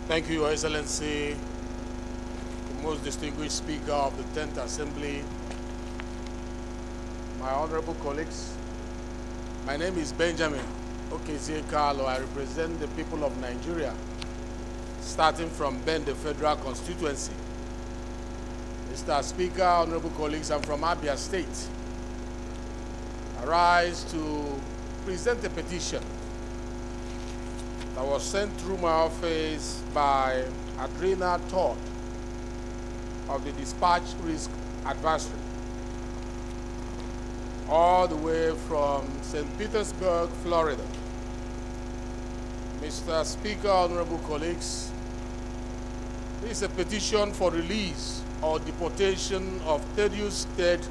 Thank you, Your Excellency, the most distinguished Speaker of the 10th Assembly, my honorable colleagues. My name is Benjamin Okezie Carlo. I represent the people of Nigeria, starting from Ben, the Federal Constituency. Mr. Speaker, honorable colleagues, I'm from Abia State. I rise to present a petition that was sent through my office by Adrena Todd of the Dispatch Risk Advisory, all the way from St. Petersburg, Florida. Mr. Speaker, honorable colleagues, this is a petition for release or deportation of Thaddeus Ted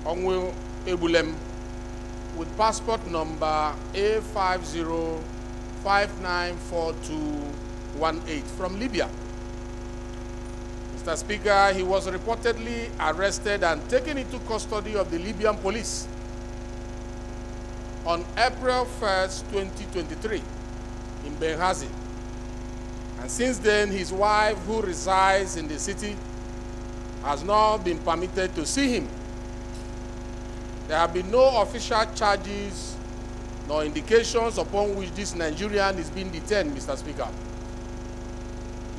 Onwe Ebulem with passport number A50594218 from Libya. Mr. Speaker, he was reportedly arrested and taken into custody of the Libyan police on April 1st, 2023 in Benghazi. And since then, his wife, who resides in the city, has not been permitted to see him. There have been no official charges nor indications upon which this Nigerian is being detained, Mr. Speaker.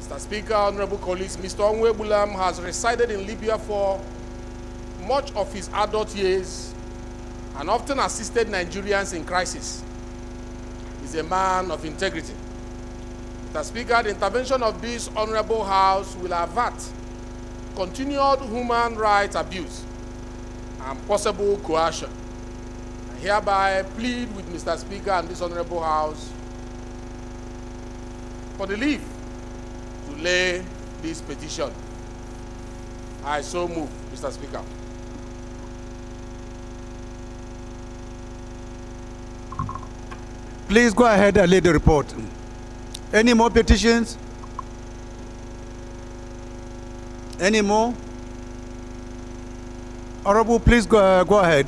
Mr. Speaker, honorable colleagues, Mr. Onwe Ebulem has resided in Libya for much of his adult years and often assisted Nigerians in crisis. He's a man of integrity. Mr. Speaker, the intervention of this honorable House will avert continued human rights abuse and possible coercion. I hereby plead with Mr. Speaker and this honorable House for the leave to lay this petition. I so move, Mr. Speaker. Please go ahead and lay the report. Any more petitions? Any more? Honorable, please go ahead.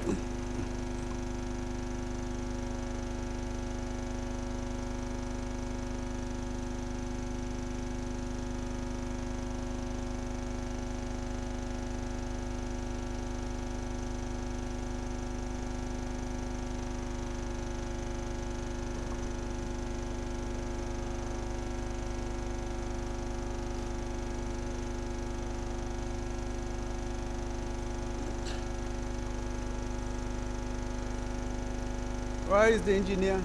Where is the engineer?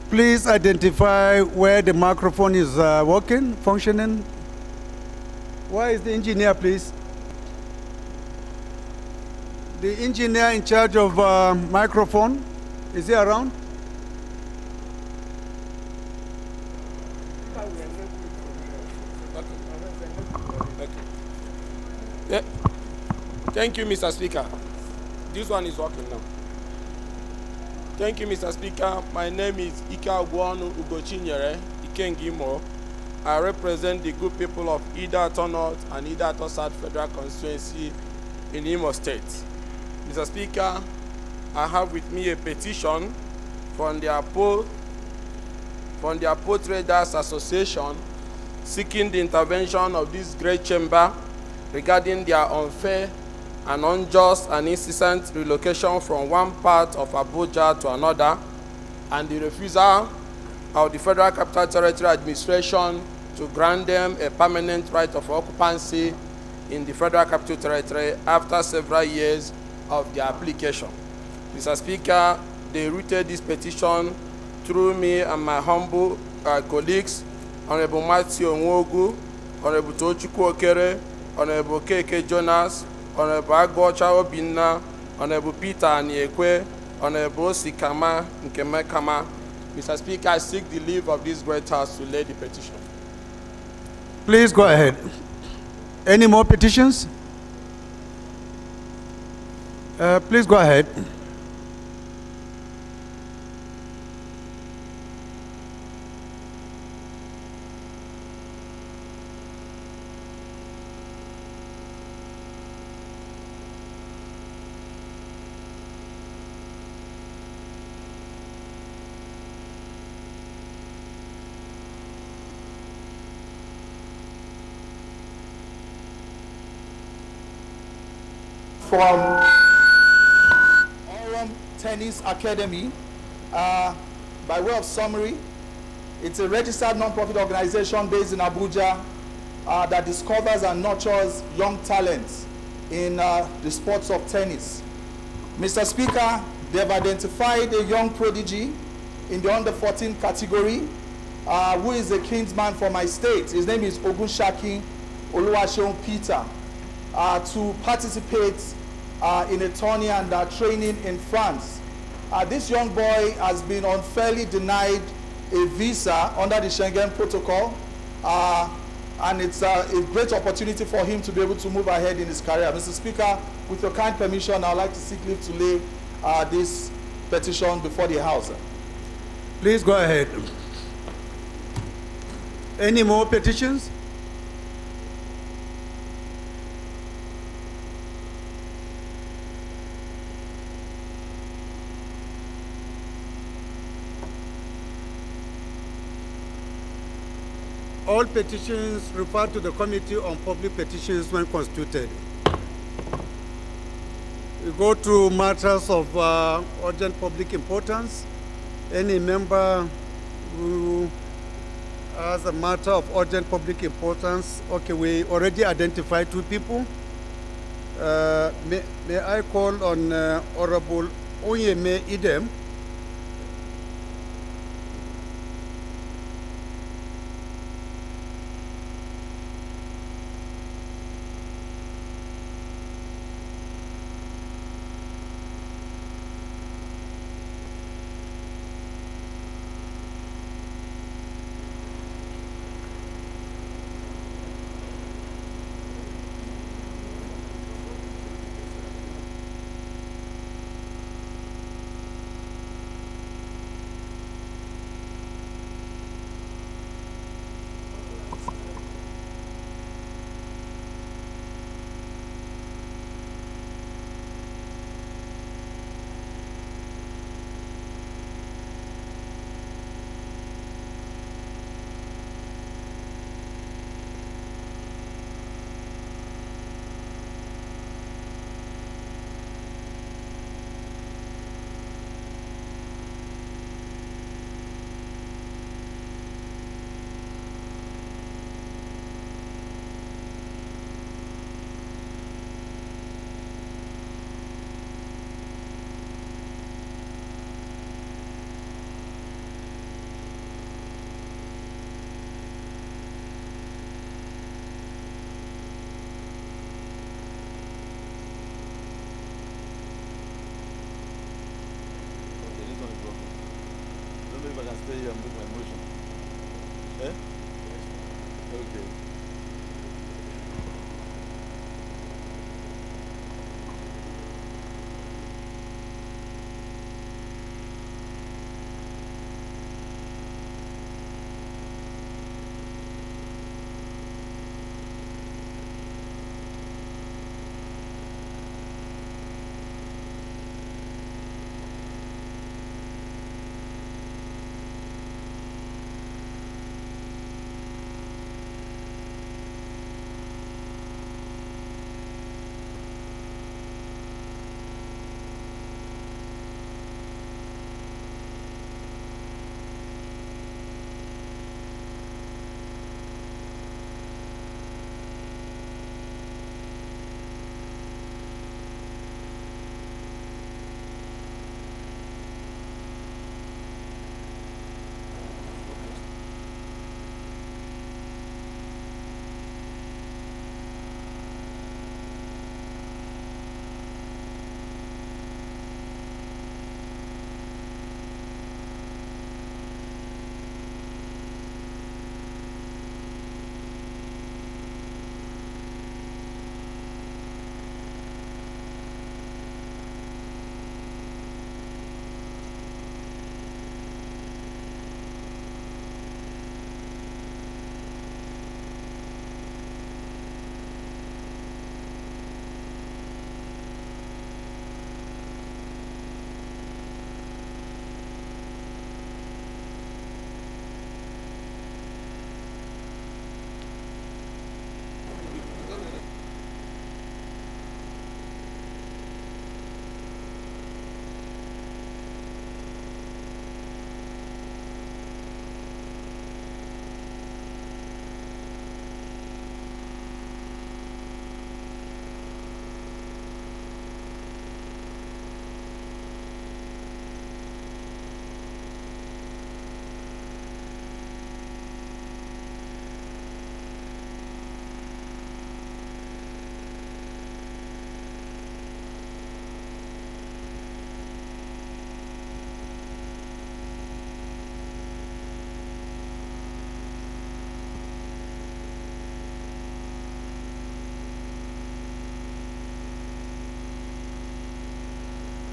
Please identify where the microphone is working, functioning. Where is the engineer, please? The engineer in charge of microphone, is he around? Yeah. Thank you, Mr. Speaker. This one is working now. Thank you, Mr. Speaker. My name is Ike Ogwonu Ugochinyere Ikengimo. I represent the good people of Idato North and Idato South Federal Constituency in Imo State. Mr. Speaker, I have with me a petition from the Port Traders Association seeking the intervention of this great chamber regarding their unfair and unjust and incessant relocation from one part of Abuja to another, and the refusal of the Federal Capital Territory Administration to grant them a permanent right of occupancy in the Federal Capital Territory after several years of their application. Mr. Speaker, they routed this petition through me and my humble colleagues, Honorable Matthew Onwogu, Honorable Tochukwu Okere, Honorable Keke Jonas, Honorable Agbocha Obinna, Honorable Peter Aniekwe, Honorable Sikama Nkemekama. Mr. Speaker, I seek the leave of this great House to lay the petition. Please go ahead. Any more petitions? Please go ahead. From Orem Tennis Academy. By way of summary, it's a registered non-profit organization based in Abuja that discovers and nurtures young talents in the sports of tennis. Mr. Speaker, they've identified a young prodigy in the under 14 category who is a kinsman for my state. His name is Ogunshaki Oluwaseun Peter, to participate in a tourney and training in France. This young boy has been unfairly denied a visa under the Schengen Protocol, and it's a great opportunity for him to be able to move ahead in his career. Mr. Speaker, with your kind permission, I'd like to seek leave to lay this petition before the House. Please go ahead. Any more petitions? All petitions refer to the Committee on Public Petitions when constituted. We go to matters of urgent public importance. Any member who has a matter of urgent public importance, okay, we already identified 2 people. May I call on Honorable Onyeme Idem? If I can stay here and make my motion. Eh? Okay.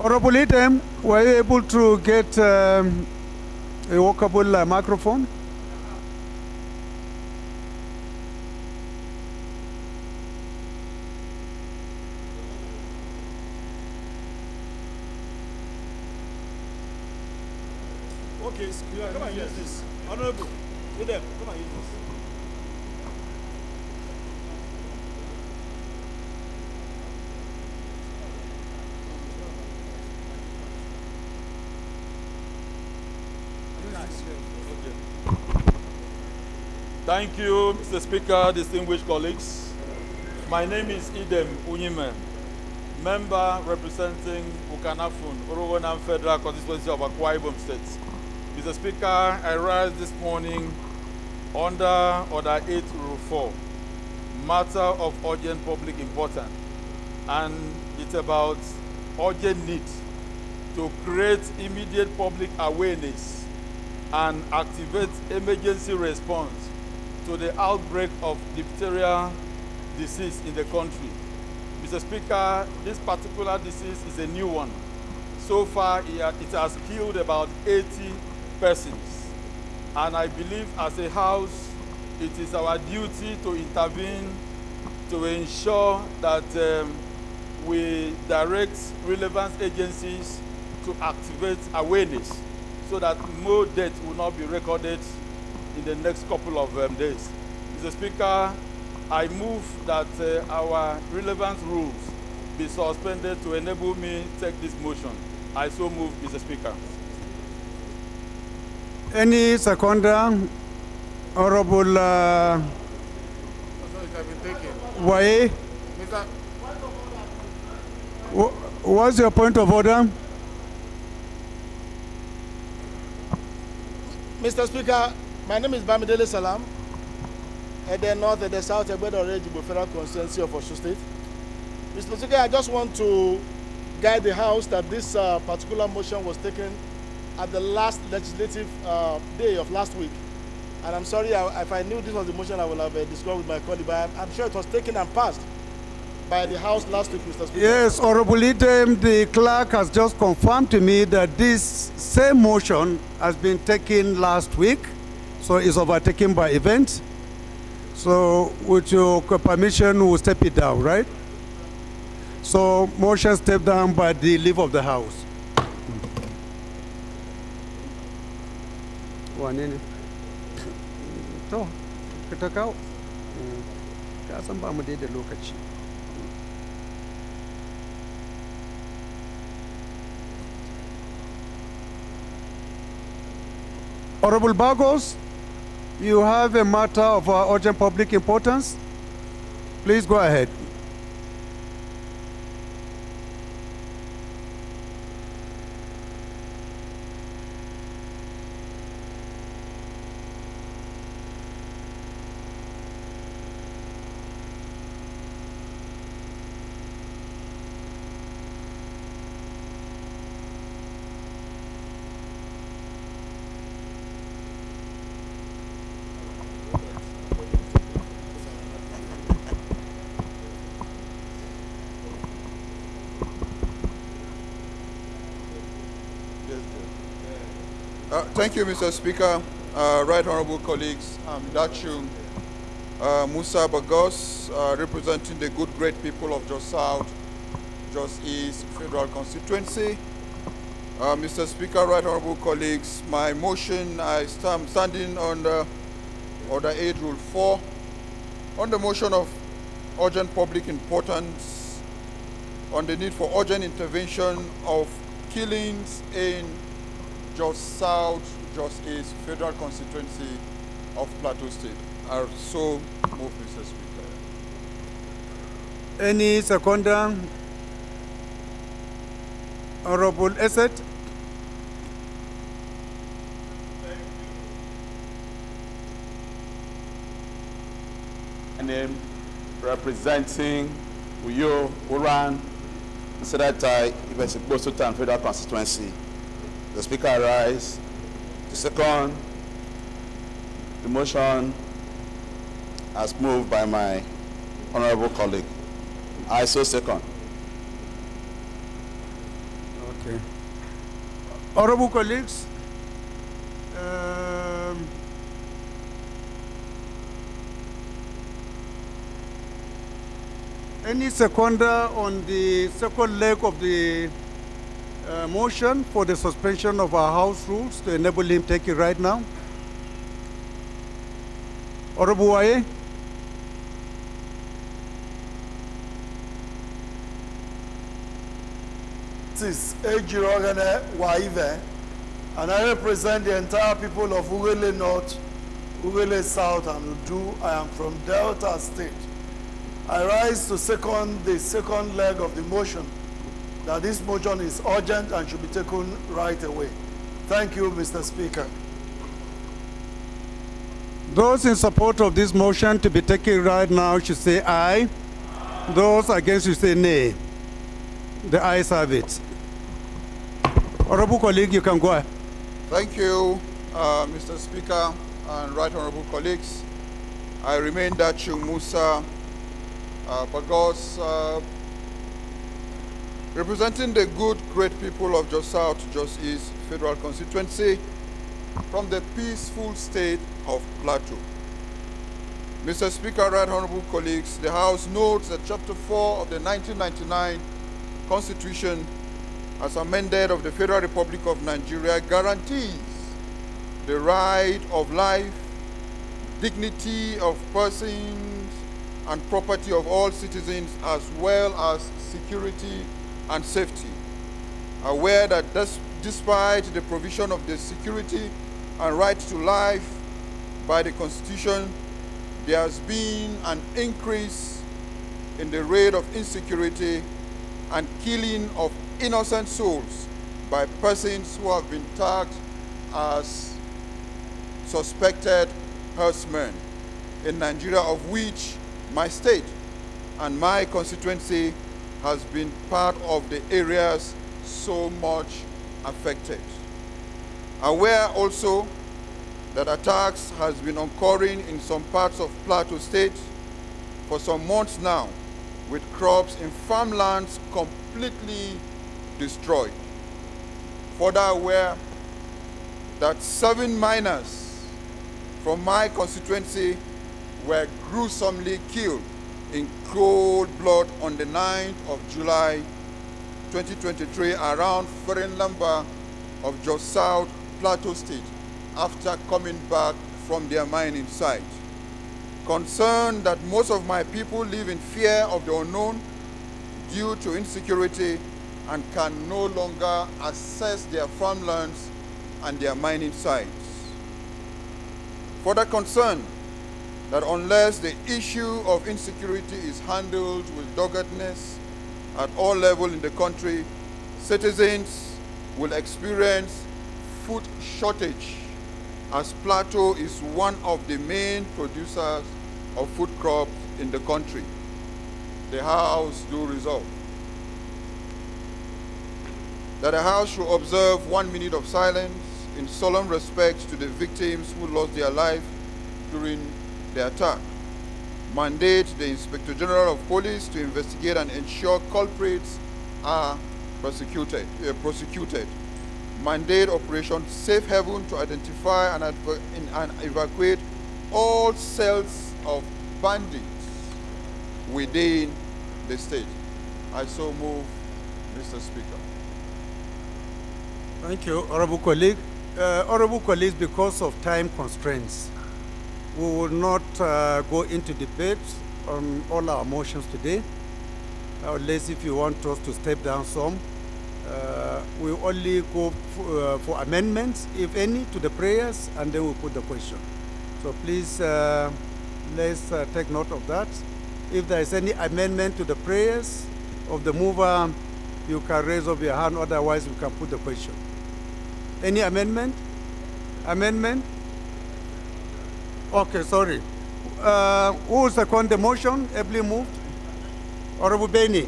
Honorable Item, were you able to get a workable microphone? Okay, Speaker, come and use this. Honorable, with them, come and use this. Thank you, Mr. Speaker, distinguished colleagues. My name is Idem Unyime, member representing Ukanafun, Orogonam Federal Constituency of Akwa Ibom State. Mr. Speaker, I rise this morning under Order 8, Rule 4, matter of urgent public importance, and it's about urgent need to create immediate public awareness and activate emergency response to the outbreak of diphtheria disease in the country. Mr. Speaker, this particular disease is a new one. So far, it has killed about 80 persons. And I believe as a house, it is our duty to intervene to ensure that we direct relevant agencies to activate awareness so that more death will not be recorded in the next couple of days. Mr. Speaker, I move that our relevant rules be suspended to enable me to take this motion. I so move, Mr. Speaker. Any seconder? Honorable Waye? What's your point of order? Mr. Speaker, my name is Bamidele Salam, at the north and the south of the Federal Constituency of Osho State. Mr. Speaker, I just want to guide the House that this particular motion was taken at the last legislative day of last week. And I'm sorry, if I knew this was the motion, I would have discussed with my colleague, but I'm sure it was taken and passed by the House last week, Mr. Speaker. Yes, Honorable Item, the clerk has just confirmed to me that this same motion has been taken last week, so it's overtaken by event. So with your permission, we'll step it down, right? So motion step down by the leave of the House. Wane to, ka kawo. Ka san ba mu dai da lokaci. Honorable Bagos, you have a matter of urgent public importance. Please go ahead. Thank you, Mr. Speaker. Right Honorable colleagues, I'm Dachu Musa Bagos, representing the good, great people of Jos South, Jos East Federal Constituency. Mr. Speaker, right Honorable colleagues, my motion, I'm standing on Order 8, Rule 4, on the motion of urgent public importance, on the need for urgent intervention of killings in Jos South, Jos East Federal Constituency of Plateau State. I so move, Mr. Speaker. Any seconder? Honorable Esset? My name representing Uyo Uran, Sedatai, Ibesibosutan Federal Constituency. The Speaker rise to second the motion as moved by my honorable colleague. I so second. Okay. Honorable colleagues, any seconder on the second leg of the motion for the suspension of our House rules to enable him take it right now? Honorable Waye? This is Ejirogane Waive, and I represent the entire people of Ugele North, Ugele South, and Udu. I am from Delta State. I rise to second the second leg of the motion, that this motion is urgent and should be taken right away. Thank you, Mr. Speaker. Those in support of this motion to be taken right now should say aye. Those against should say nay. The ayes have it. Honorable colleague, you can go ahead. Thank you, Mr. Speaker and right honorable colleagues. I remain Dachu Musa Bagos, representing the good, great people of Jos South, Jos East Federal Constituency from the peaceful state of Plateau. Mr. Speaker, right honorable colleagues, the House notes that Chapter 4 of the 1999 Constitution as amended of the Federal Republic of Nigeria guarantees the right of life, dignity of persons and property of all citizens, as well as security and safety. Aware that despite the provision of the security and right to life by the Constitution, there has been an increase in the rate of insecurity and killing of innocent souls by persons who have been tagged as suspected herdsmen in Nigeria, of which my state and my constituency has been part of the areas so much affected. Aware also that attacks has been occurring in some parts of Plateau State for some months now, with crops in farmlands completely destroyed. Further aware that 7 miners from my constituency were gruesomely killed in cold blood on the 9th of July 2023 around Ferenlamba of Jos South, Plateau State, after coming back from their mining site. Concerned that most of my people live in fear of the unknown due to insecurity and can no longer access their farmlands and their mining sites. Further concerned that unless the issue of insecurity is handled with doggedness at all levels in the country, citizens will experience food shortage, as Plateau is one of the main producers of food crops in the country. The House do resolve that the House should observe 1 minute of silence in solemn respect to the victims who lost their life during the attack. Mandate the Inspector General of Police to investigate and ensure culprits are prosecuted. Mandate Operation Safe Haven to identify and evacuate all cells of bandits within the state. I so move, Mr. Speaker. Thank you, Honorable colleague. Honorable colleagues, because of time constraints, we will not go into debate on all our motions today, unless if you want us to step down some. We only go for amendments, if any, to the prayers, and then we'll put the question. So please, let's take note of that. If there is any amendment to the prayers of the mover, you can raise up your hand, otherwise we can put the question. Any amendment? Amendment? Okay, sorry. Who will second the motion? Ably moved. Honorable Benny.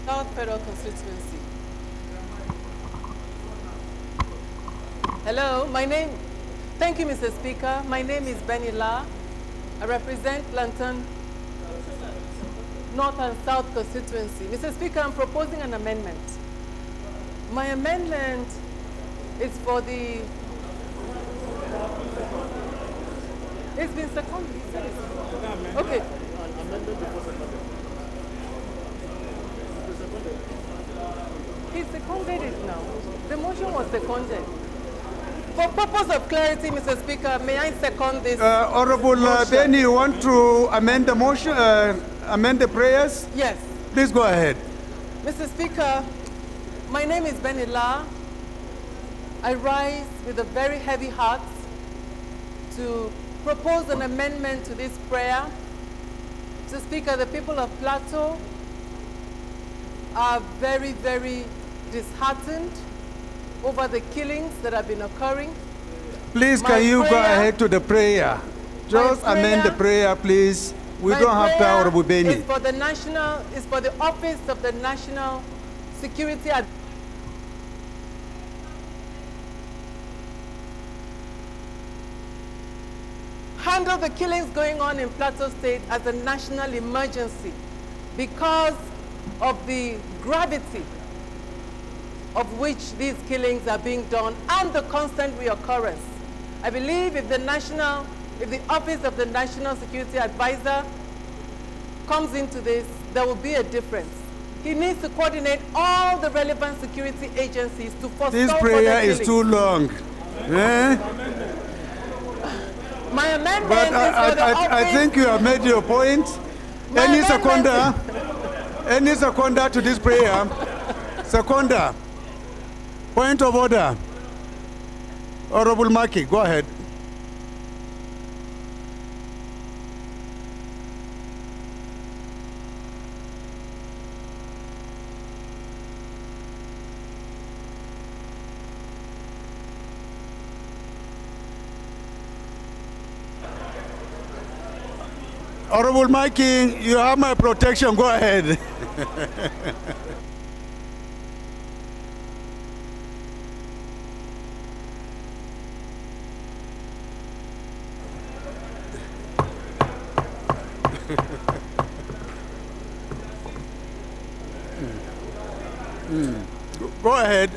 South Federal Constituency. Hello, thank you, Mr. Speaker. My name is Benny La. I represent Plantain. North and South constituency. Mr. Speaker, I'm proposing an amendment. My amendment is for the... It's been seconded. Okay. He seconded it now. The motion was seconded. For purpose of clarity, Mr. Speaker, may I second this? Honorable Benny, you want to amend the motion, amend the prayers? Yes. Please go ahead. Mr. Speaker, my name is Benny La. I rise with a very heavy heart to propose an amendment to this prayer. Mr. Speaker, the people of Plateau are very, very disheartened over the killings that have been occurring. Please, can you go ahead to the prayer? Just amend the prayer, please. We don't have time, Honorable Benny. It's for the national, it's for the office of the National Security handle the killings going on in Plateau State as a national emergency because of the gravity of which these killings are being done and the constant reoccurrence. I believe if the Office of the National Security Advisor comes into this, there will be a difference. He needs to coordinate all the relevant security agencies to forestall this prayer is too long. My amendment but is for the office. I think you have made your point. Any seconder to this prayer? Seconder. Point of order. Honorable Maki, go ahead. Honorable Mikey, you have my protection. Go ahead. Go ahead.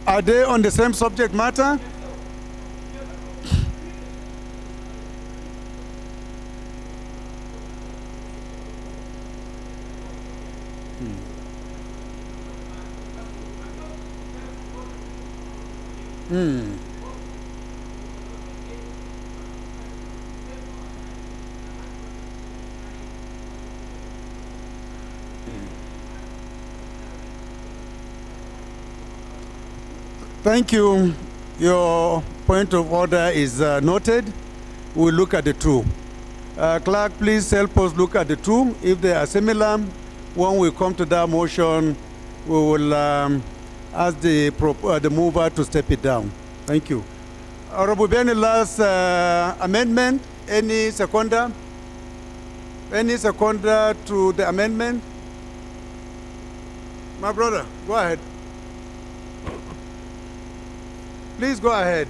Are they on the same subject matter? Thank you. Your point of order is noted. We'll look at the two. Clerk, please help us look at the two. If they are similar, when we come to that motion, we will ask the mover to step it down. Thank you. Honorable Benny, last amendment. Any seconder? Any seconder to the amendment? My brother, go ahead. Please go ahead.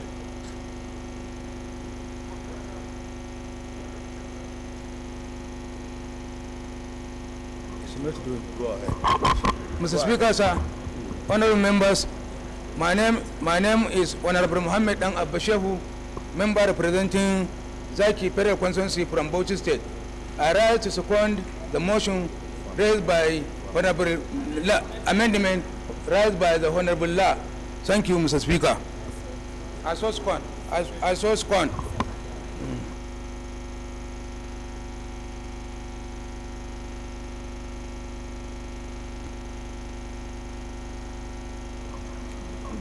Go ahead. Mr. Speaker, sir, honorable members, my name is Honorable Muhammad Dang Abbashehu, member representing Zaki Pere constituency from Bauchi State. I rise to second the motion raised by Honorable La, amendment raised by the Honorable La. Thank you, Mr. Speaker. I so second.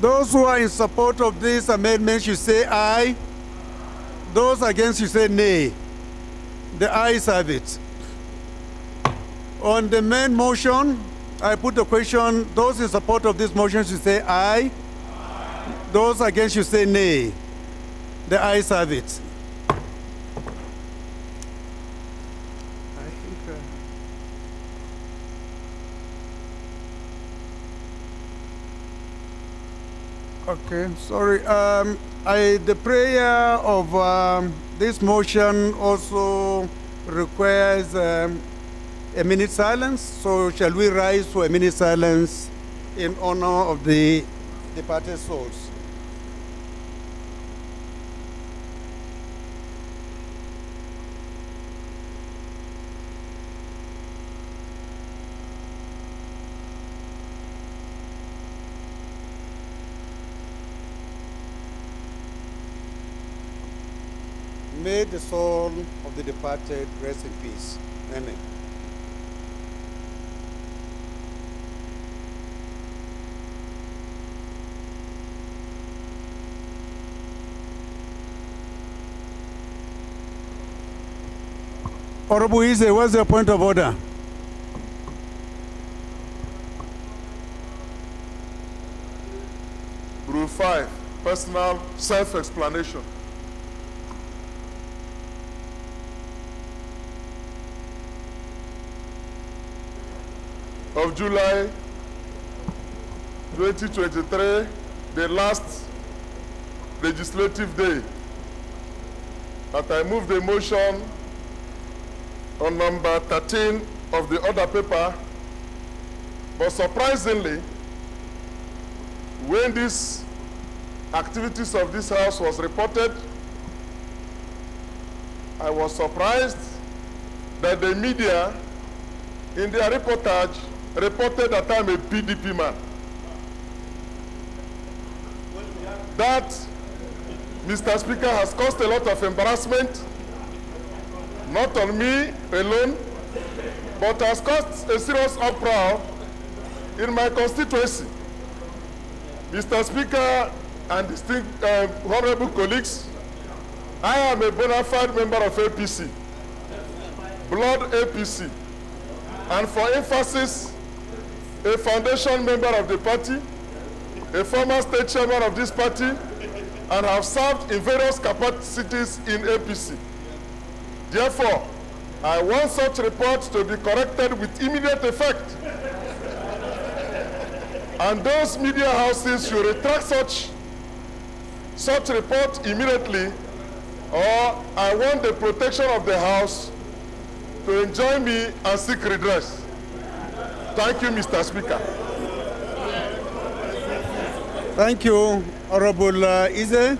Those who are in support of this amendment should say aye. Those against should say nay. The ayes have it. On the main motion, I put the question, those in support of this motion should say aye. Those against should say nay. The ayes have it. Okay, sorry. The prayer of this motion also requires a minute silence. So shall we rise for a minute silence in honor of the departed souls? May the soul of the departed rest in peace. Amen. Honorable Ise, what's your point of order? Rule 5, personal self-explanation. Of July 2023, the last legislative day, that I move the motion on number 13 of the order paper, but surprisingly, when these activities of this house was reported, I was surprised that the media, in their reportage, reported that I'm a PDP man. That, Mr. Speaker, has caused a lot of embarrassment, not on me alone, but has caused a serious uproar in my constituency. Mr. Speaker and distinct honorable colleagues, I am a bona fide member of APC, blood APC, and for emphasis, a foundation member of the party, a former state chairman of this party, and have served in various capacities in APC. Therefore, I want such reports to be corrected with immediate effect. And those media houses should retract such report immediately, or I want the protection of the House to enjoin me and seek redress. Thank you, Mr. Speaker. Thank you, Honorable Ise.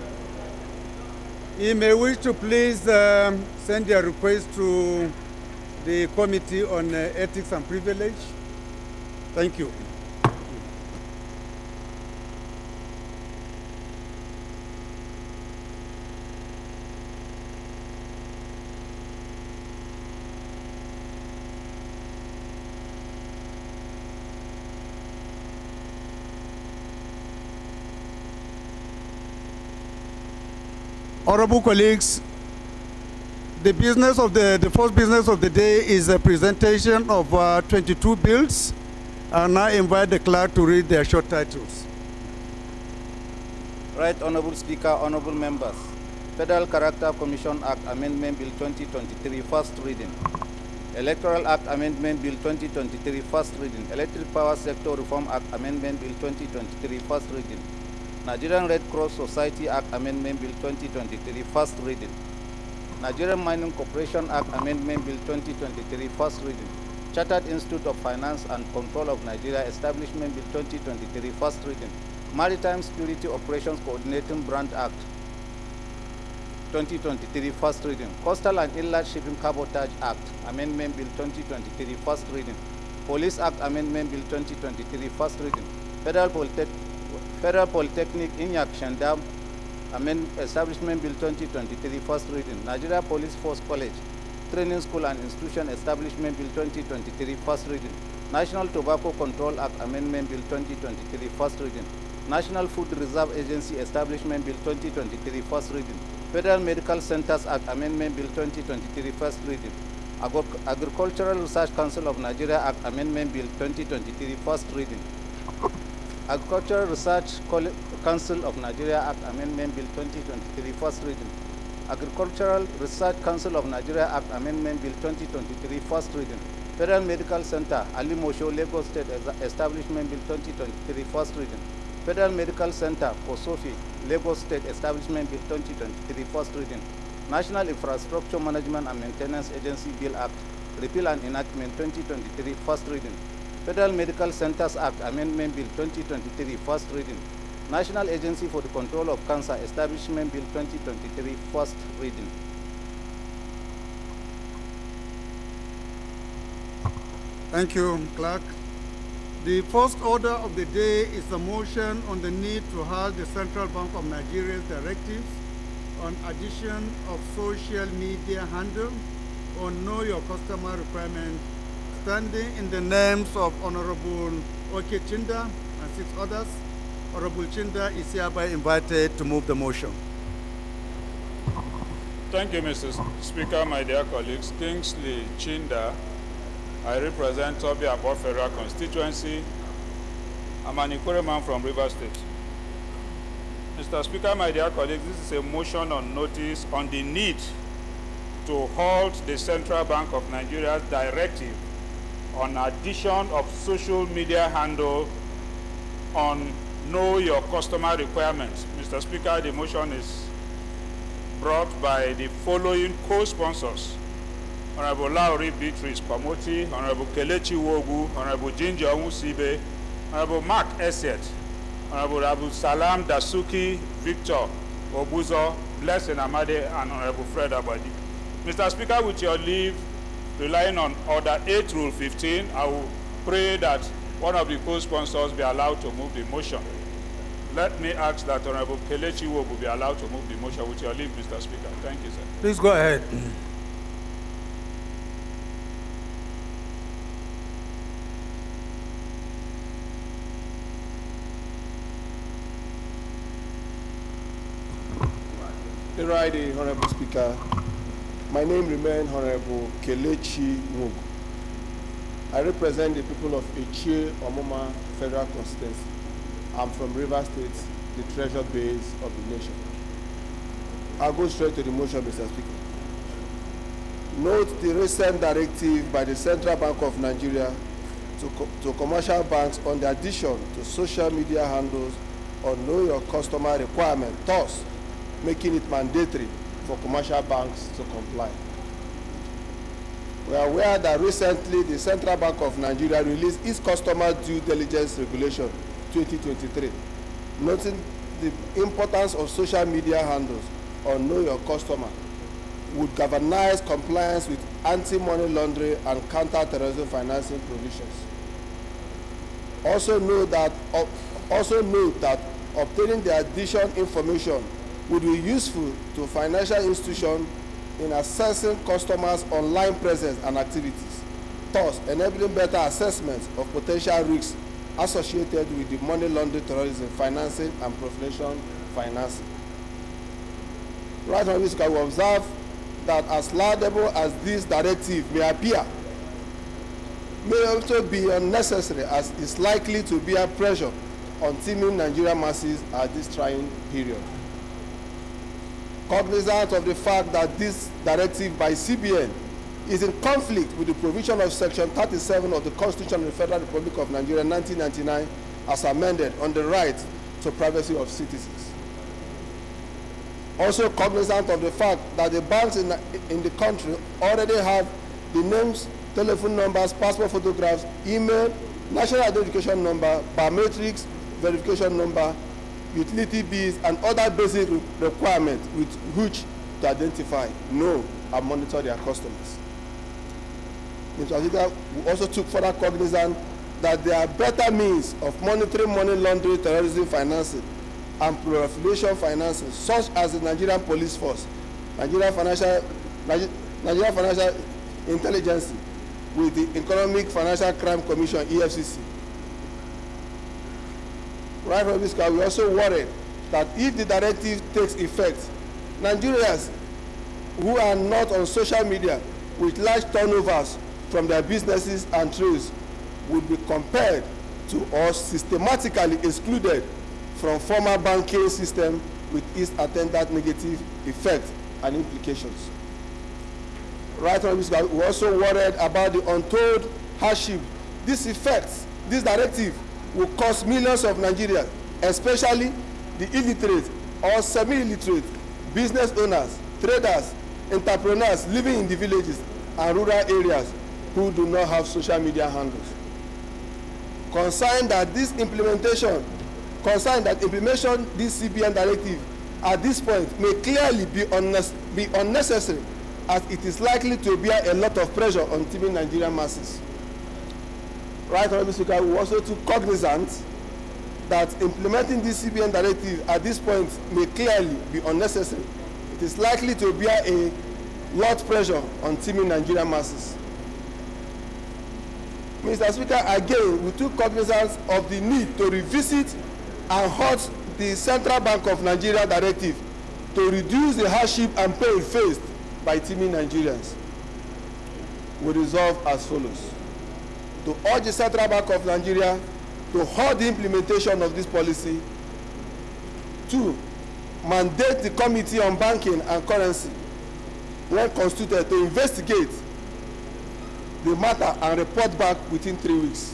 You may wish to please send your request to the Committee on Ethics and Privilege. Thank you. Honorable colleagues, the first business of the day is a presentation of 22 bills. I now invite the clerk to read their short titles. Right Honorable Speaker, honorable members. Federal Character Commission Act Amendment Bill 2023, first reading. Electoral Act Amendment Bill 2023, first reading. Electric Power Sector Reform Act Amendment Bill 2023, first reading. Nigerian Red Cross Society Act Amendment Bill 2023, first reading. Nigerian Mining Corporation Act Amendment Bill 2023, first reading. Chartered Institute of Finance and Control of Nigeria Establishment Bill 2023, first reading. Maritime Security Operations Coordinating Branch Act 2023, first reading. Coastal and Inland Shipping Cabotage Act Amendment Bill 2023, first reading. Police Act Amendment Bill 2023, first reading. Federal Polytechnic in Dam Establishment Bill 2023, first reading. Nigeria Police Force College, Training School and Institution Establishment Bill 2023, first reading. National Tobacco Control Act Amendment Bill 2023, first reading. National Food Reserve Agency Establishment Bill 2023, first reading. Federal Medical Centers Act Amendment Bill 2023, first reading. Agricultural Research Council of Nigeria Act Amendment Bill 2023, first reading. Agricultural Research Council of Nigeria Act Amendment Bill 2023, first reading. Agricultural Research Council of Nigeria Act Amendment Bill 2023, first reading. Federal Medical Center, Ali Mosho, Lagos State Establishment Bill 2023, first reading. Federal Medical Center for Sophie, Lagos State Establishment Bill 2023, first reading. National Infrastructure Management and Maintenance Agency Bill Act, Repeal and Enactment 2023, first reading. Federal Medical Centers Act, Amendment Bill 2023, first reading. National Agency for the Control of Cancer Establishment Bill 2023, first reading. Thank you, Clerk. The first order of the day is a motion on the need to halt the Central Bank of Nigeria's directives on addition of social media handle on Know Your Customer requirement, standing in the names of Honorable Oke Chinda and 6 others. Honorable Chinda is hereby invited to move the motion. Thank you, Mr. Speaker, my dear colleagues. Kingsley Chinda. I represent Toby Abo Federal Constituency. I'm an Ikore man from Rivers State. Mr. Speaker, my dear colleagues, this is a motion on notice on the need to halt the Central Bank of Nigeria's directive on addition of social media handle on Know Your Customer requirements. Mr. Speaker, the motion is brought by the following co-sponsors: Honorable Lauri Beatrice Pamoti, Honorable Kelechi Wogu, Honorable Ginger Umusibe, Honorable Mark Esiet, Honorable Abu Salam Dasuki, Victor Obuzo, Blessing Amade, and Honorable Fred Abadi. Mr. Speaker, with your leave, relying on Order 8, Rule 15, I will pray that one of the co-sponsors be allowed to move the motion. Let me ask that Honorable Kelechi Wogu be allowed to move the motion. With your leave, Mr. Speaker. Thank you, sir. Please go ahead. Right, Honorable Speaker. My name remains Honorable Kelechi Wogu. I represent the people of Echie Omoma Federal Constituency. I'm from Rivers State, the treasure base of the nation. I'll go straight to the motion, Mr. Speaker. Note the recent directive by the Central Bank of Nigeria to commercial banks on the addition to social media handles on Know Your Customer requirement, thus making it mandatory for commercial banks to comply. We are aware that recently the Central Bank of Nigeria released its Customer Due Diligence Regulation 2023, noting the importance of social media handles on Know Your Customer would galvanize compliance with anti-money laundering and counter-terrorism financing provisions. Also note that obtaining the additional information would be useful to financial institutions in assessing customers' online presence and activities, thus enabling better assessments of potential risks associated with the money laundering, terrorism financing, and professional financing. Right on this, we observe that as laudable as this directive may appear, may also be unnecessary, as it's likely to bear pressure on teeming Nigerian masses at this trying period. Cognizant of the fact that this directive by CBN is in conflict with the provision of Section 37 of the Constitution of the Federal Republic of Nigeria 1999 as amended on the right to privacy of citizens. Also cognizant of the fact that the banks in the country already have the names, telephone numbers, passport photographs, email, national identification number, biometrics, verification number, utility bills, and other basic requirements with which to identify, know, and monitor their customers. Mr. Speaker, we also took further cognizance that there are better means of monitoring money laundering, terrorism financing, and proliferation financing, such as the Nigerian Police Force, Nigerian Financial Intelligence, with the Economic Financial Crime Commission, EFCC. Right from this case, we also worried that if the directive takes effect, Nigerians who are not on social media with large turnovers from their businesses and trades would be compelled to or systematically excluded from formal banking system with its attendant negative effect and implications. Right from this case, we also worried about the untold hardship this directive will cost millions of Nigerians especially the illiterate or semi-illiterate business owners, traders, entrepreneurs living in the villages and rural areas who do not have social media handles. Concerned that implementation this CBN directive at this point may clearly be unnecessary, as it is likely to bear a lot of pressure on teeming Nigerian masses. Right, Honorable Speaker, we also took cognizance that implementing this CBN directive at this point may clearly be unnecessary. It is likely to bear a lot of pressure on teeming Nigerian masses. Mr. Speaker, again, we took cognizance of the need to revisit and halt the Central Bank of Nigeria directive to reduce the hardship and pain faced by teeming Nigerians. We resolve as follows: to urge the Central Bank of Nigeria to halt the implementation of this policy. 2, mandate the Committee on Banking and Currency, when constituted, to investigate the matter and report back within 3 weeks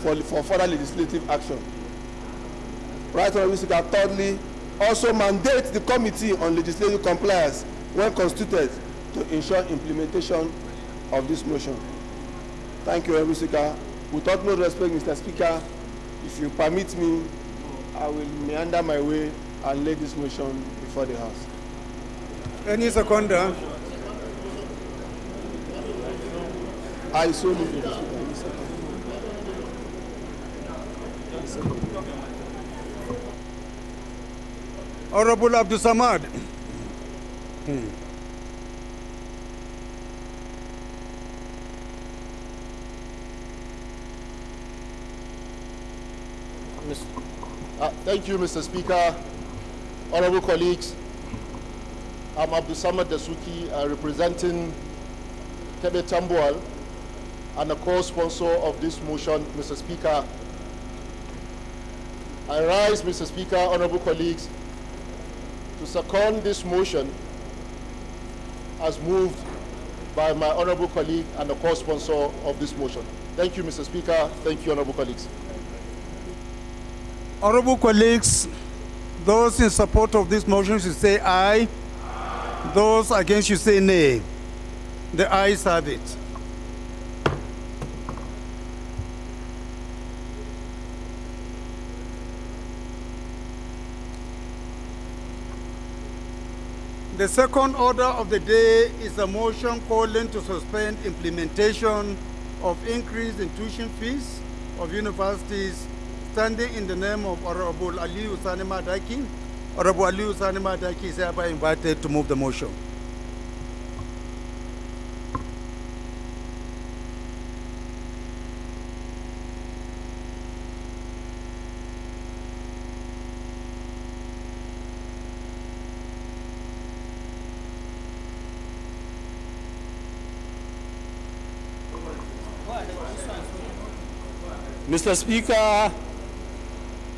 for further legislative action. Right, Honorable Speaker. Thirdly, also mandate the Committee on Legislative Compliance, when constituted, to ensure implementation of this motion. Thank you, Honorable Speaker. Without no respect, Mr. Speaker, if you permit me, I will meander my way and lay this motion before the House. Any seconder? I so move. Honorable Abdul Samad. Thank you, Mr. Speaker. Honorable colleagues, I'm Abdul Samad Dasuki, representing Kebe Tambuwal and a co-sponsor of this motion, Mr. Speaker. I rise, Mr. Speaker, honorable colleagues, to second this motion as moved by my honorable colleague and the co-sponsor of this motion. Thank you, Mr. Speaker. Thank you, honorable colleagues. Honorable colleagues, those in support of this motion should say aye. Those against should say nay. The ayes have it. The second order of the day is a motion calling to suspend implementation of increase in tuition fees of universities, standing in the name of Honorable Aliyu Sani Madaki. Honorable Aliyu Sani Madaki is hereby invited to move the motion. Mr. Speaker,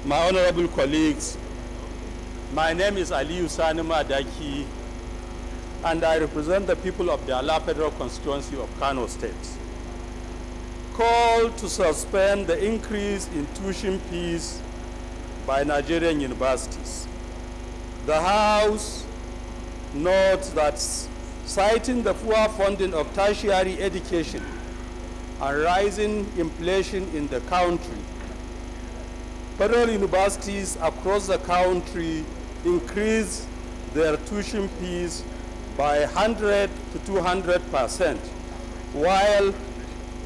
my honorable colleagues, my name is Aliyu Sani Madaki, and I represent the people of the Ala Federal Constituency of Kano State. Call to suspend the increase in tuition fees by Nigerian universities. The House notes that, citing the poor funding of tertiary education and rising inflation in the country, federal universities across the country increased their tuition fees by 100 to 200%, while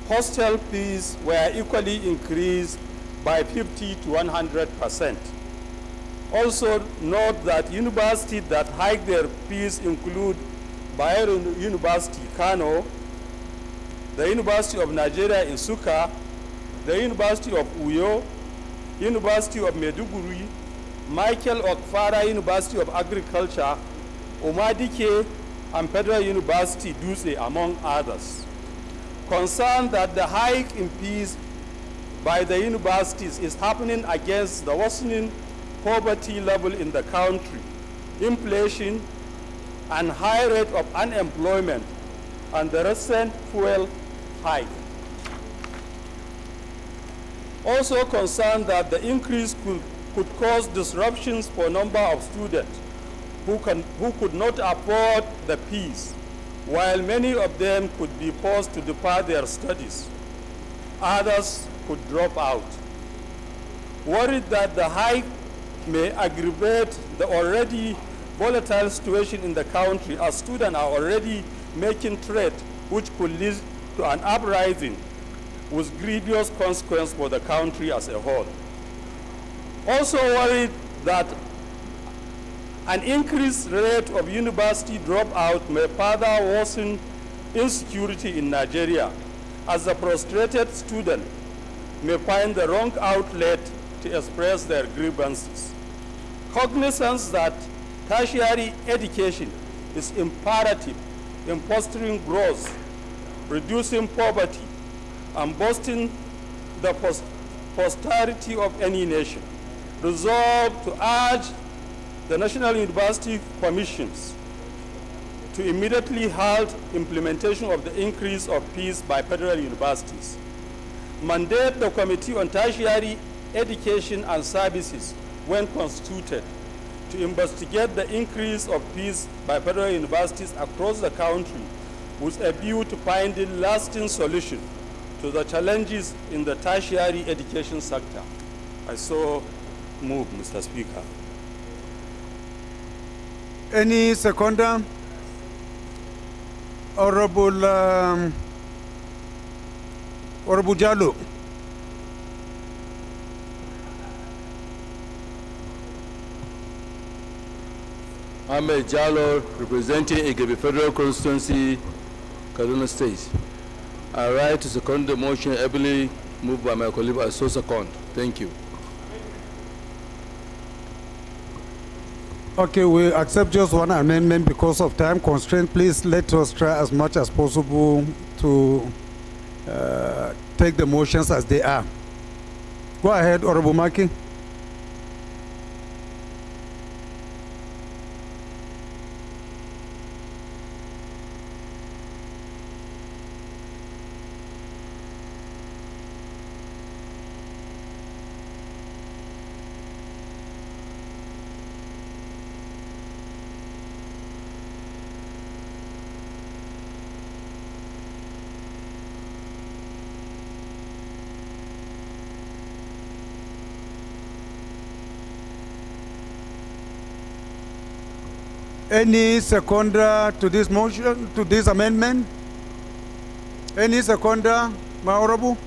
hostel fees were equally increased by 50 to 100%. Also note that universities that hike their fees include Bayero University, Kano, the University of Nigeria in Suka, the University of Uyo, University of Maiduguri, Michael Okfara University of Agriculture, Omadike, and Federal University Dutse, among others. Concerned that the hike in fees by the universities is happening against the worsening poverty level in the country, inflation, and high rate of unemployment, and the recent fuel hike. Also concerned that the increase could could cause disruptions for a number of students who could not afford the fees, while many of them could be forced to depart their studies. Others could drop out. Worried that the hike may aggravate the already volatile situation in the country, as students are already making threats which could lead to an uprising with grievous consequences for the country as a whole. Also worried that an increased rate of university dropout may further worsen insecurity in Nigeria, as the frustrated student may find the wrong outlet to express their grievances. Cognizance that tertiary education is imperative in fostering growth, reducing poverty, and boosting the posterity of any nation, resolved to urge the National University Commissions to immediately halt implementation of the increase of fees by federal universities. Mandate the Committee on Tertiary Education and Services, when constituted, to investigate the increase of fees by federal universities across the country with a view to finding lasting solutions to the challenges in the tertiary education sector. I so move, Mr. Speaker. Any seconder? Honorable Jallo. Ahmed Jallo, representing Igebe Federal Constituency, Kaduna State. I rise to second the motion ably moved by my colleague. I so second. Thank you. Okay, we accept just one amendment because of time constraint. Please let us try as much as possible to take the motions as they are. Go ahead, Honorable Maki. Any seconder to this motion, to this amendment? Any seconder, my honorable?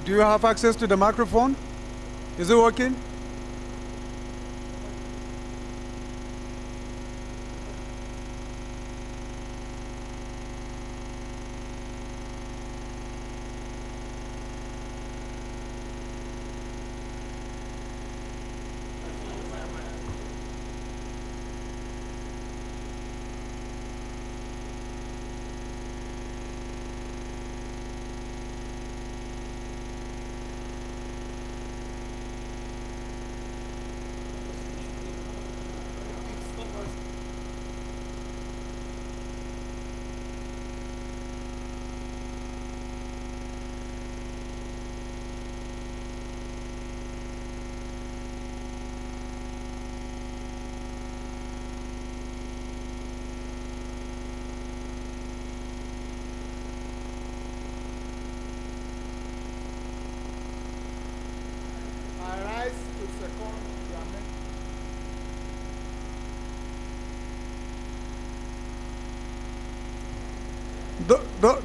Do you have access to the microphone? Is it working?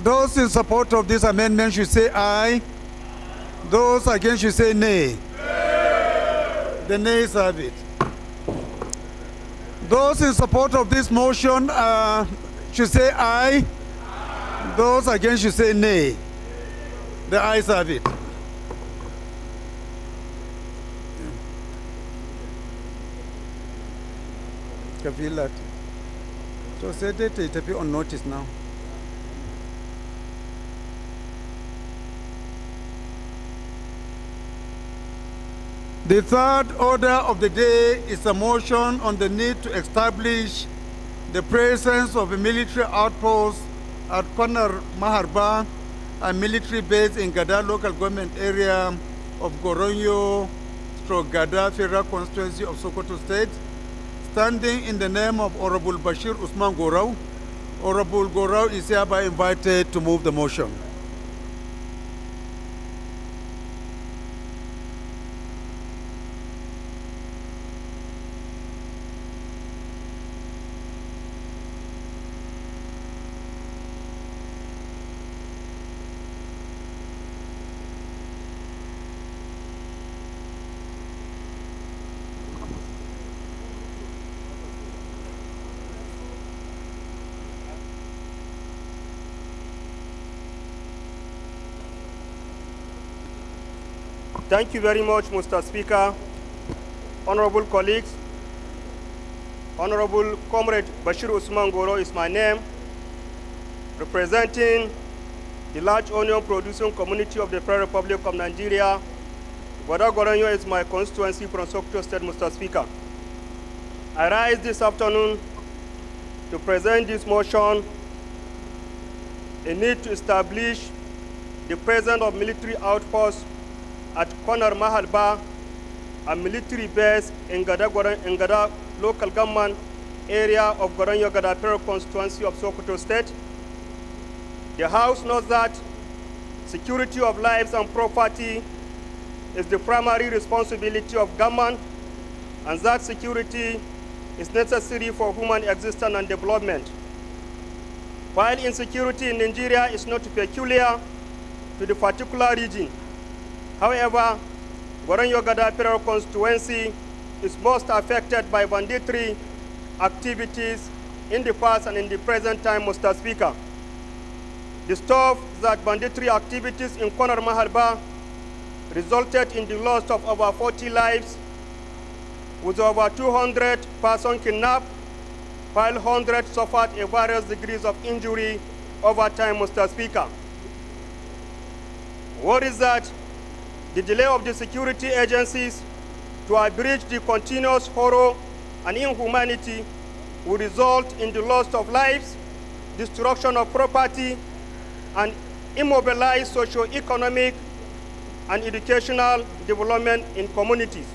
Those in support of this amendment should say aye. Those against should say nay. The nays have it. Those in support of this motion should say aye. Those against should say nay. The ayes have it. Kavilat. So say that it will be on notice now. The third order of the day is a motion on the need to establish the presence of a military outpost at Konar Maharba, a military base in Gada local government area of Goronyo/Gada Federal Constituency of Sokoto State, standing in the name of Honorable Bashir Usman Gorau. Honorable Gorau is hereby invited to move the motion. Thank you very much, Mr. Speaker. Honorable colleagues, Honorable Comrade Bashir Usman Goro is my name, representing the large onion producing community of the Federal Republic of Nigeria. Goronyo is my constituency from Sokoto State, Mr. Speaker. I rise this afternoon to present this motion, a need to establish the presence of military outposts at Konar Mahalba, a military base in Gada local government area of Goronyo Gada Federal Constituency of Sokoto State. The House knows that security of lives and property is the primary responsibility of government, and that security is necessary for human existence and development. While insecurity in Nigeria is not peculiar to the particular region, however, Goronyo Gada Federal Constituency is most affected by banditry activities in the past and in the present time, Mr. Speaker. The stuff that banditry activities in Konar Mahalba resulted in the loss of over 40 lives, with over 200 persons kidnapped, while hundreds suffered a various degrees of injury over time, Mr. Speaker. What is that? The delay of the security agencies to abridge the continuous horror and inhumanity will result in the loss of lives, destruction of property, and immobilized socio-economic and educational development in communities.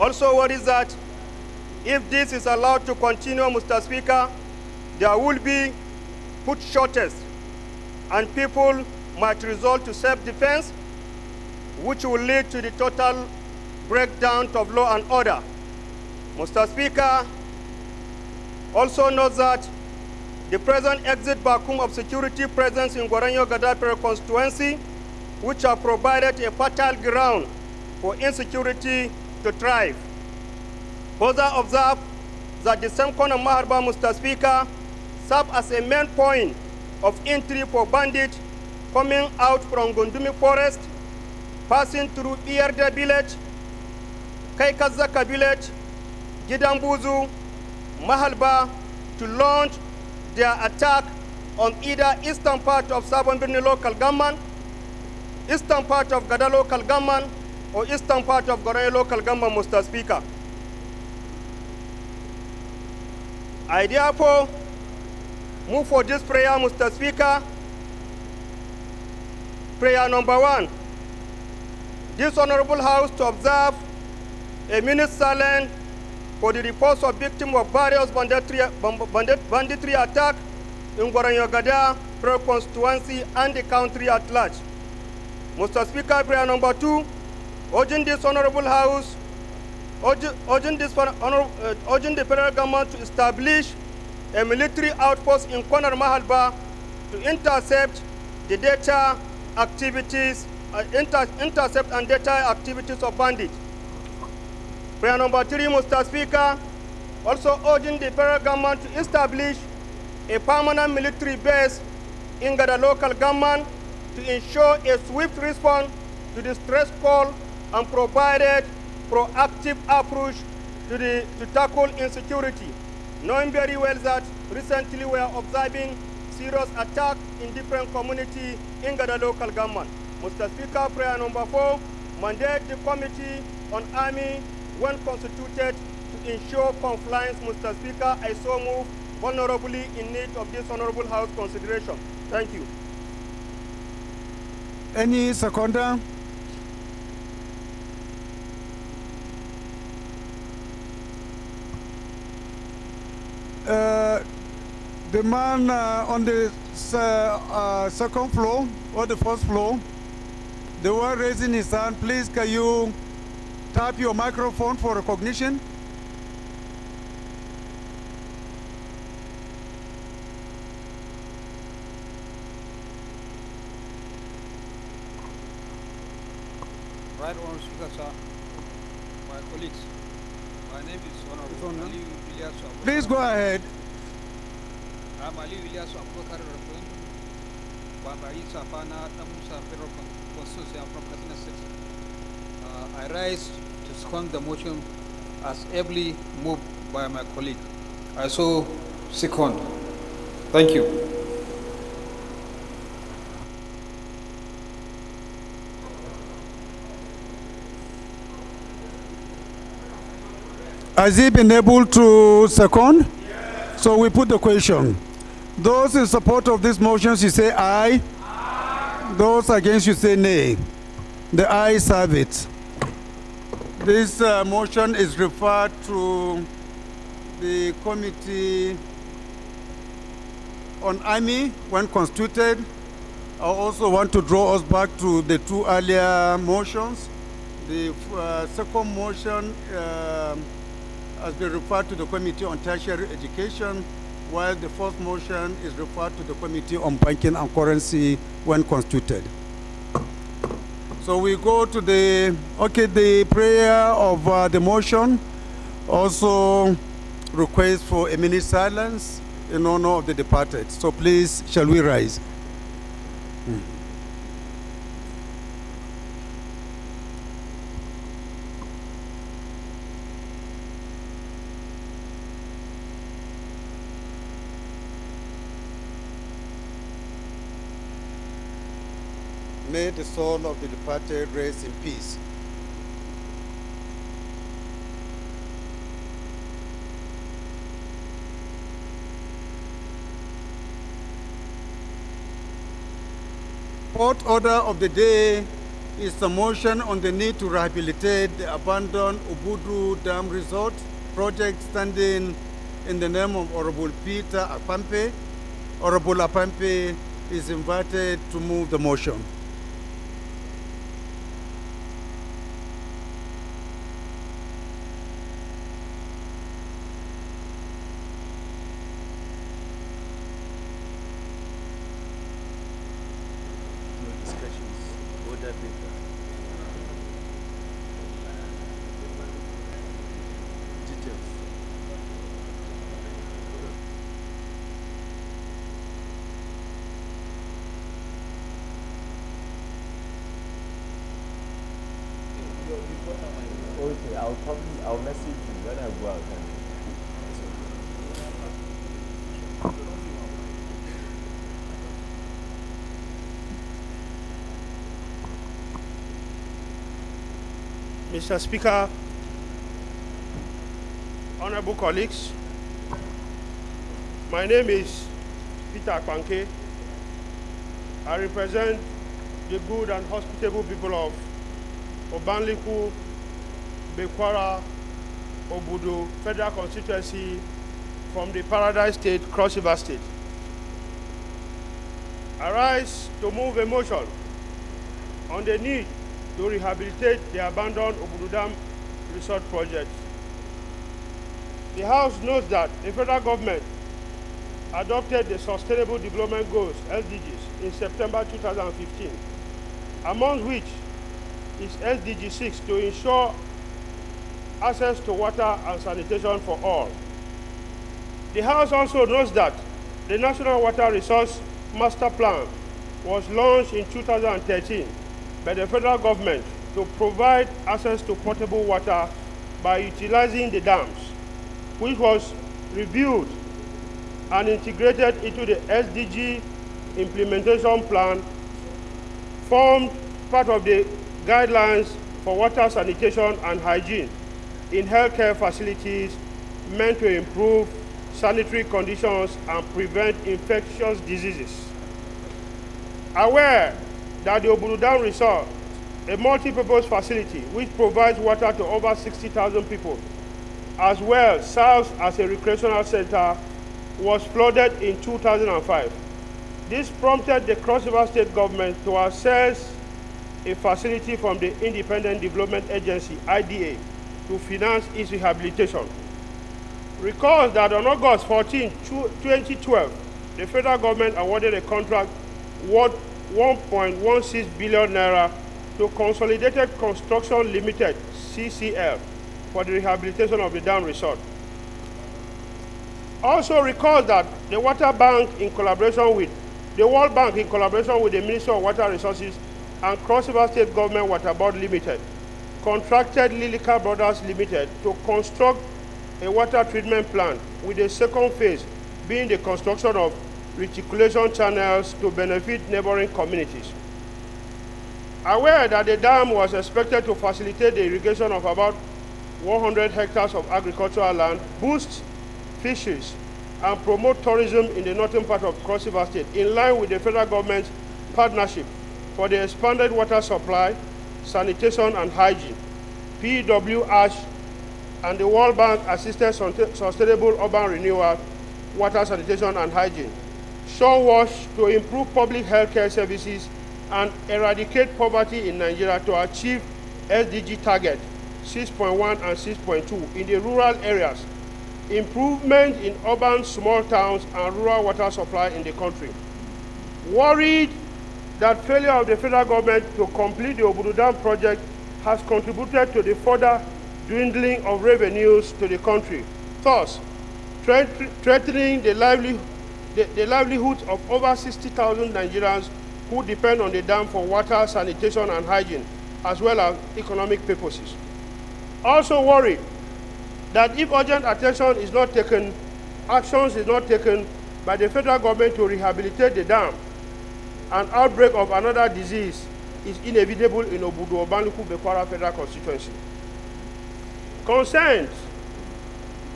Also, what is that? If this is allowed to continue, Mr. Speaker, there will be food shortage, and people might resort to self-defense, which will lead to the total breakdown of law and order. Mr. Speaker, also note that the present exit vacuum of security presence in Goronyo Gada Federal Constituency, which have provided a fertile ground for insecurity to thrive. Further observe that the same Konar Mahalba, Mr. Speaker, serve as a main point of entry for bandits coming out from Gondumi Forest, passing through Iyarda village, Kaikazaka village, Gidambuzu, Mahalba, to launch their attack on either eastern part of Sabon Birni local government, eastern part of Gada local government, or eastern part of Goronyo local government, Mr. Speaker. I therefore move for this prayer, Mr. Speaker. Prayer number 1. This Honorable House to observe a minute silence for the reports of victims of various banditry attacks in Goronyo Gada Federal Constituency and the country at large. Mr. Speaker, prayer number 2, urging this Honorable House, urging the federal government to establish a military outpost in Konar Mahalba to intercept the data activities, intercept and data activities of bandits. Prayer number 3, Mr. Speaker, also urging the federal government to establish a permanent military base in Gada local government to ensure a swift response to the stress call and provided proactive approach to tackle insecurity, knowing very well that recently we are observing serious attacks in different communities in Gada local government. Mr. Speaker, prayer number 4, mandate the Committee on Army, when constituted, to ensure compliance, Mr. Speaker, I so move vulnerably in need of this Honorable House consideration. Thank you. Any seconder? The man on the second floor or the first floor, the one raising his hand, please can you tap your microphone for recognition? Right Honorable Speaker, sir, my colleagues, my name is Honorable Ali Ilyasu. Please go ahead. I'm Ali Ilyasu Abubakar, representing Bamari Safana, Namusa Federal Constituency. I'm from Katsina State. I rise to second the motion as ably moved by my colleague. I so second. Thank you. Has he been able to second? Yes. So we put the question. Those in support of this motion, you say aye. Aye. Those against, you say nay. The ayes have it. This motion is referred to the Committee on Army when constituted. I also want to draw us back to the two earlier motions. The second motion has been referred to the Committee on Tertiary Education, while the first motion is referred to the Committee on Banking and Currency when constituted. So we go to the prayer of the motion. Also request for a minute silence in honor of the departed. So please, shall we rise? May the soul of the departed rest in peace. Fourth order of the day is the motion on the need to rehabilitate the abandoned Ubudu Dam Resort project standing in the name of Honorable Peter Apampe. Honorable Apampe is invited to move the motion. Okay, I'll message you when I go out. Mr. Speaker, honorable colleagues, my name is Peter Akpanke. I represent the good and hospitable people of Obanliku, Bekwara, Obudu Federal Constituency from the Paradise State, Cross River State. I rise to move a motion on the need to rehabilitate the abandoned Obudu Dam Resort project. The House knows that the federal government adopted the Sustainable Development Goals, SDGs, in September 2015, among which is SDG 6 to ensure access to water and sanitation for all. The House also knows that the National Water Resource Master Plan was launched in 2013 by the federal government to provide access to potable water by utilizing the dams, which was reviewed and integrated into the SDG implementation plan, formed part of the guidelines for water sanitation and hygiene in healthcare facilities meant to improve sanitary conditions and prevent infectious diseases. Aware that the Obudu Dam Resort, a multi-purpose facility which provides water to over 60,000 people, as well serves as a recreational center, was flooded in 2005. This prompted the Cross River State government to assess a facility from the Independent Development Agency, IDA, to finance its rehabilitation. Recall that on August 14, 2012, the federal government awarded a contract worth 1.16 billion naira to Consolidated Construction Limited, CCL, for the rehabilitation of the dam resort. Also recall that the World Bank in collaboration with the Ministry of Water Resources and Cross River State Government Water Board Limited contracted Lilica Brothers Limited to construct a water treatment plant, with the second phase being the construction of reticulation channels to benefit neighboring communities. Aware that the dam was expected to facilitate the irrigation of about 100 hectares of agricultural land, boost fisheries, and promote tourism in the northern part of Cross River State, in line with the federal government's partnership for the expanded water supply, sanitation and hygiene, PWH, and the World Bank Assisted Sustainable Urban Renewal, Water Sanitation and Hygiene, Wash to improve public health care services and eradicate poverty in Nigeria to achieve SDG target 6.1 and 6.2 in the rural areas, improvement in urban small towns and rural water supply in the country. Worried that failure of the federal government to complete the Obudu Dam project has contributed to the further dwindling of revenues to the country, thus threatening the livelihoods of over 60,000 Nigerians who depend on the dam for water, sanitation, and hygiene, as well as economic purposes. Also worried that if urgent attention is not taken, actions is not taken by the federal government to rehabilitate the dam, an outbreak of another disease is inevitable in Obudu Obanuku Bekwara Federal Constituency. Concerned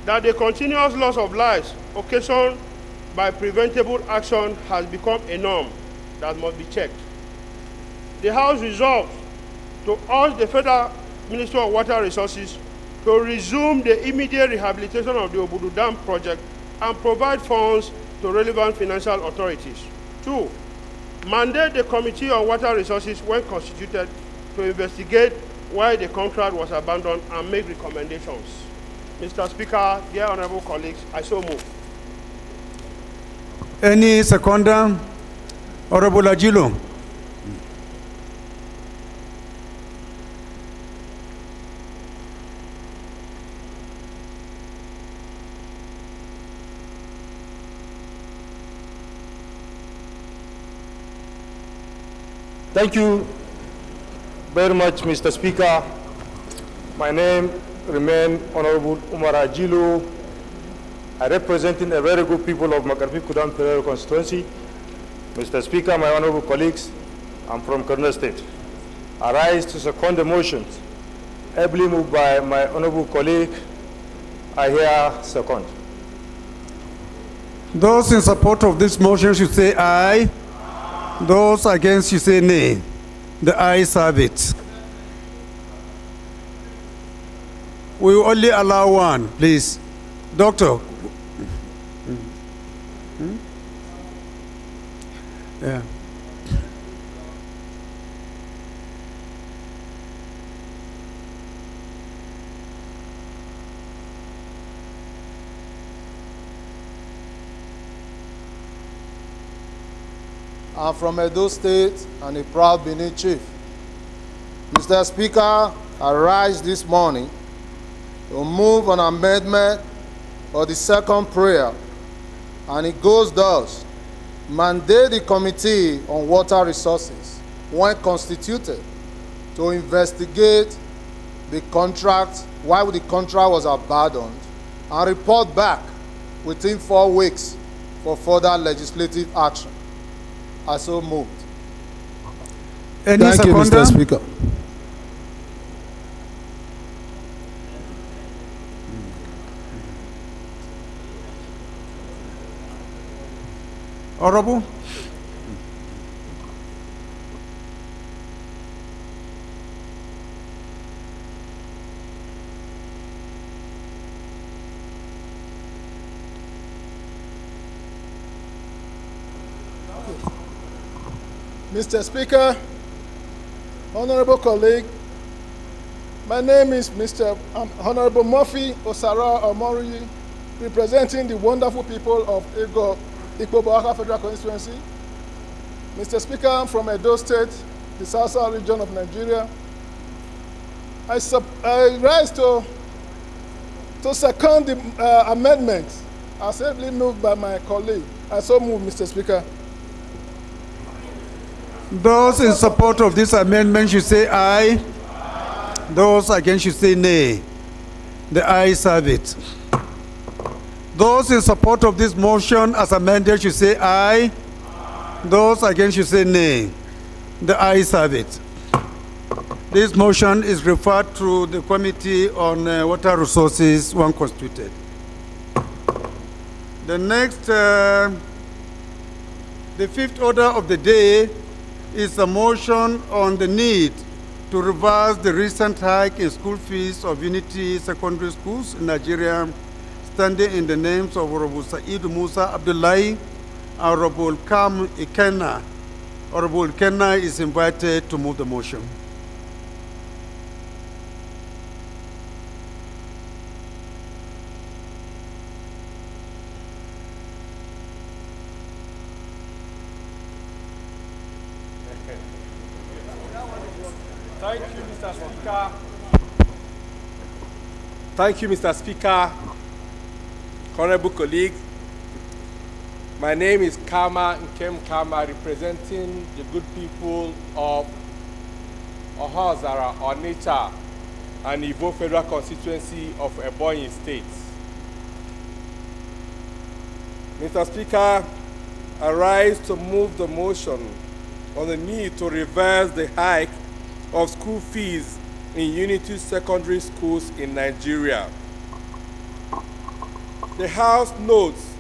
that the continuous loss of lives occasioned by preventable action has become a norm that must be checked. The House resolved to urge the Federal Ministry of Water Resources to resume the immediate rehabilitation of the Obudu Dam project and provide funds to relevant financial authorities. 2, mandate the Committee on Water Resources, when constituted, to investigate why the contract was abandoned and make recommendations. Mr. Speaker, dear honorable colleagues, I so move. Any seconder? Honorable Ajilo. Thank you very much, Mr. Speaker. My name remains Honorable Umar Ajilu. I representing a very good people of Makarfi Kudam Federal Constituency. Mr. Speaker, my honorable colleagues, I'm from Kaduna State. I rise to second the motions ably moved by my honorable colleague. I hear second. Those in support of this motion should say aye. Those against, you say nay. The ayes have it. We will only allow one, please. Doctor. Yeah. I'm from Edo State and a proud Benin chief. Mr. Speaker, I rise this morning to move an amendment of the second prayer, and it goes thus: mandate the Committee on Water Resources, when constituted, to investigate the contract, why the contract was abandoned, and report back within 4 weeks for further legislative action. I so moved. Any Thank you, Mr. Speaker. Honorable. Mr. Speaker, honorable colleague, my name is Mr. Honorable Murphy Osara Omori, representing the wonderful people of Igbo Federal Constituency. Mr. Speaker, I'm from Edo State, the South region of Nigeria. I rise to second the amendment as ably moved by my colleague. I so move, Mr. Speaker. Those in support of this amendment should say aye. Those against should say nay. The ayes have it. Those in support of this motion as amended should say aye. Those against should say nay. The ayes have it. This motion is referred to the Committee on Water Resources, one constituted. The next, the fifth order of the day is a motion on the need to reverse the recent hike in school fees of Unity Secondary Schools in Nigeria, standing in the names of Honorable Said Musa Abdullahi, Honorable Kam Ikenna. Honorable Ikenna is invited to move the motion. Thank you, Mr. Speaker. Thank you, Mr. Speaker. Honorable colleagues, my name is Kama Nkem Kama, representing the good people of Ohazara, Onitsha, and Ivo Federal Constituency of Ebonyi State. Mr. Speaker, I rise to move the motion on the need to reverse the hike of school fees in Unity Secondary Schools in Nigeria. The House notes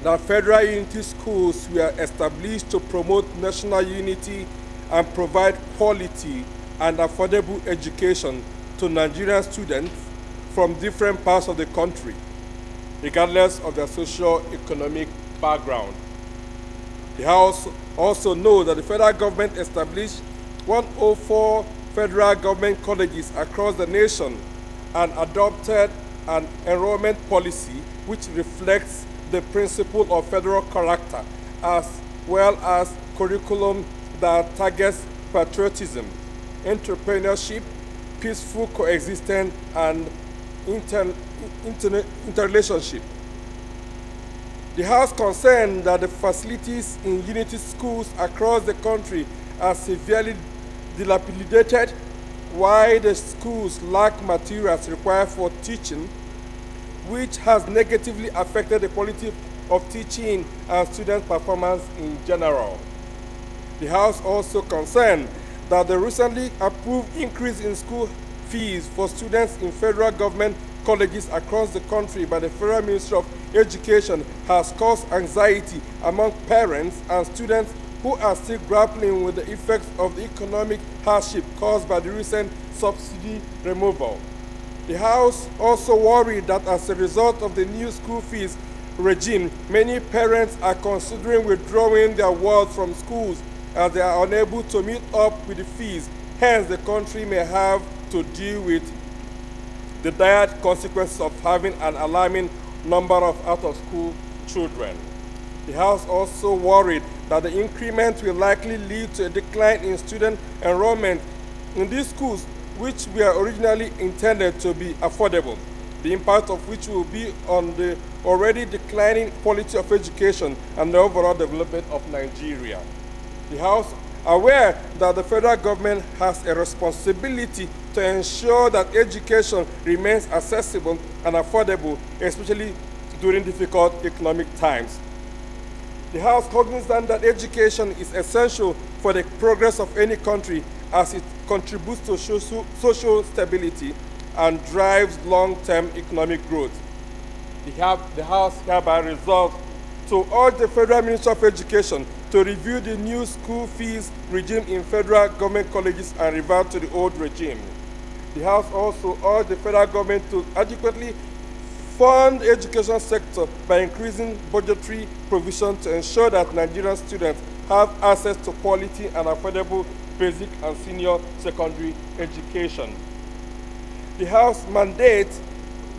that federal unity schools were established to promote national unity and provide quality and affordable education to Nigerian students from different parts of the country, regardless of their socio-economic background. The House also knows that the federal government established 104 federal government colleges across the nation and adopted an enrollment policy which reflects the principle of federal character, as well as curriculum that targets patriotism, entrepreneurship, peaceful coexistence, and interrelationship. The House concerned that the facilities in Unity schools across the country are severely dilapidated, while the schools lack materials required for teaching, which has negatively affected the quality of teaching and student performance in general. The House also concerned that the recently approved increase in school fees for students in federal government colleges across the country by the Federal Ministry of Education has caused anxiety among parents and students who are still grappling with the effects of the economic hardship caused by the recent subsidy removal. The House also worried that as a result of the new school fees regime, many parents are considering withdrawing their words from schools as they are unable to meet up with the fees. Hence, the country may have to deal with the dire consequences of having an alarming number of out-of-school children. The House also worried that the increment will likely lead to a decline in student enrollment in these schools, which were originally intended to be affordable, the impact of which will be on the already declining quality of education and the overall development of Nigeria. The House, aware that the federal government has a responsibility to ensure that education remains accessible and affordable, especially during difficult economic times. The House cognizant that education is essential for the progress of any country as it contributes to social stability and drives long-term economic growth. The House hereby resolves to urge the Federal Ministry of Education to review the new school fees regime in federal government colleges and revert to the old regime. The House also urged the federal government to adequately fund the education sector by increasing budgetary provision to ensure that Nigerian students have access to quality and affordable basic and senior secondary education. The House mandates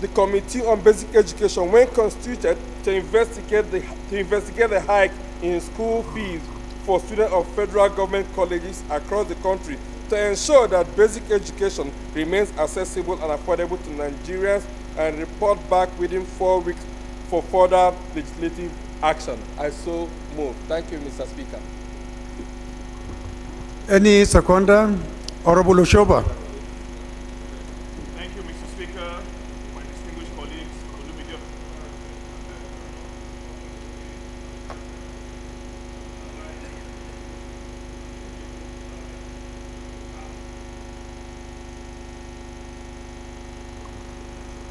the Committee on Basic Education, when constituted, to investigate the hike in school fees for students of federal government colleges across the country to ensure that basic education remains accessible and affordable to Nigerians, and report back within 4 weeks for further legislative action. I so move. Thank you, Mr. Speaker. Any seconder? Honorable Oshoba. Thank you, Mr. Speaker. My distinguished colleagues, Olumide.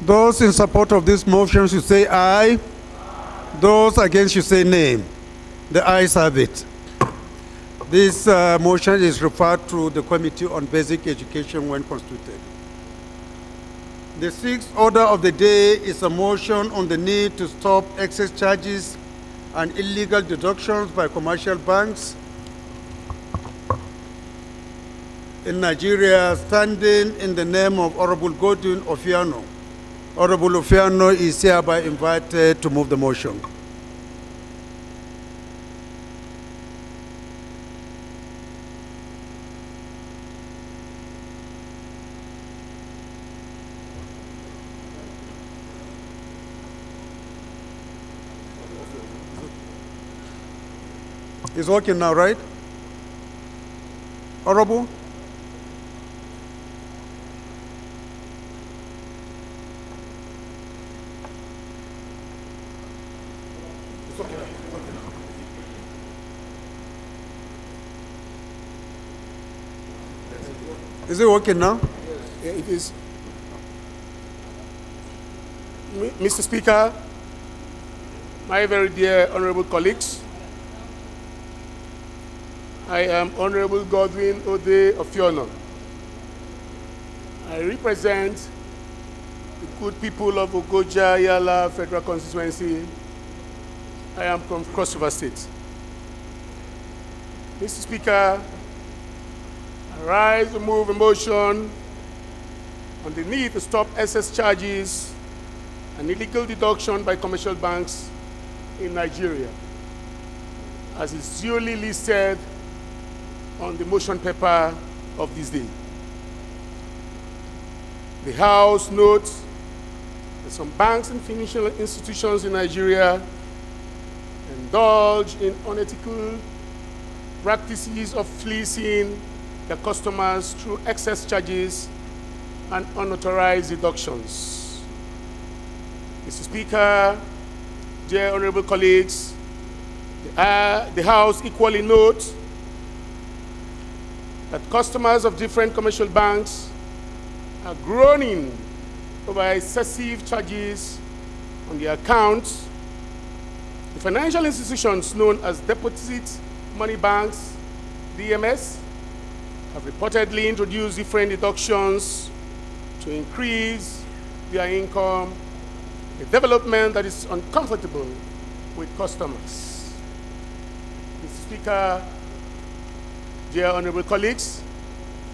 Those in support of this motion should say aye. Those against should say nay. The ayes have it. This motion is referred to the Committee on Basic Education when constituted. The sixth order of the day is a motion on the need to stop excess charges and illegal deductions by commercial banks in Nigeria, standing in the name of Honorable Godwin Ofiano. Honorable Ofiano is hereby invited to move the motion. It's working now, right? Honorable? It's okay. Is it working now? Yeah, it is. Mr. Speaker, my very dear honorable colleagues, I am Honorable Godwin Ode Ofiano. I represent the good people of Ogoja Yala Federal Constituency. I am from Cross River State. Mr. Speaker, I rise to move a motion on the need to stop excess charges and illegal deduction by commercial banks in Nigeria, as is duly listed on the motion paper of this day. The House notes that some banks and financial institutions in Nigeria indulge in unethical practices of fleecing their customers through excess charges and unauthorized deductions. Mr. Speaker, dear honorable colleagues, the House equally notes that customers of different commercial banks are groaning over excessive charges on their accounts. The financial institutions known as deposit money banks, DMS, have reportedly introduced different deductions to increase their income, a development that is uncomfortable with customers. Mr. Speaker, dear honorable colleagues,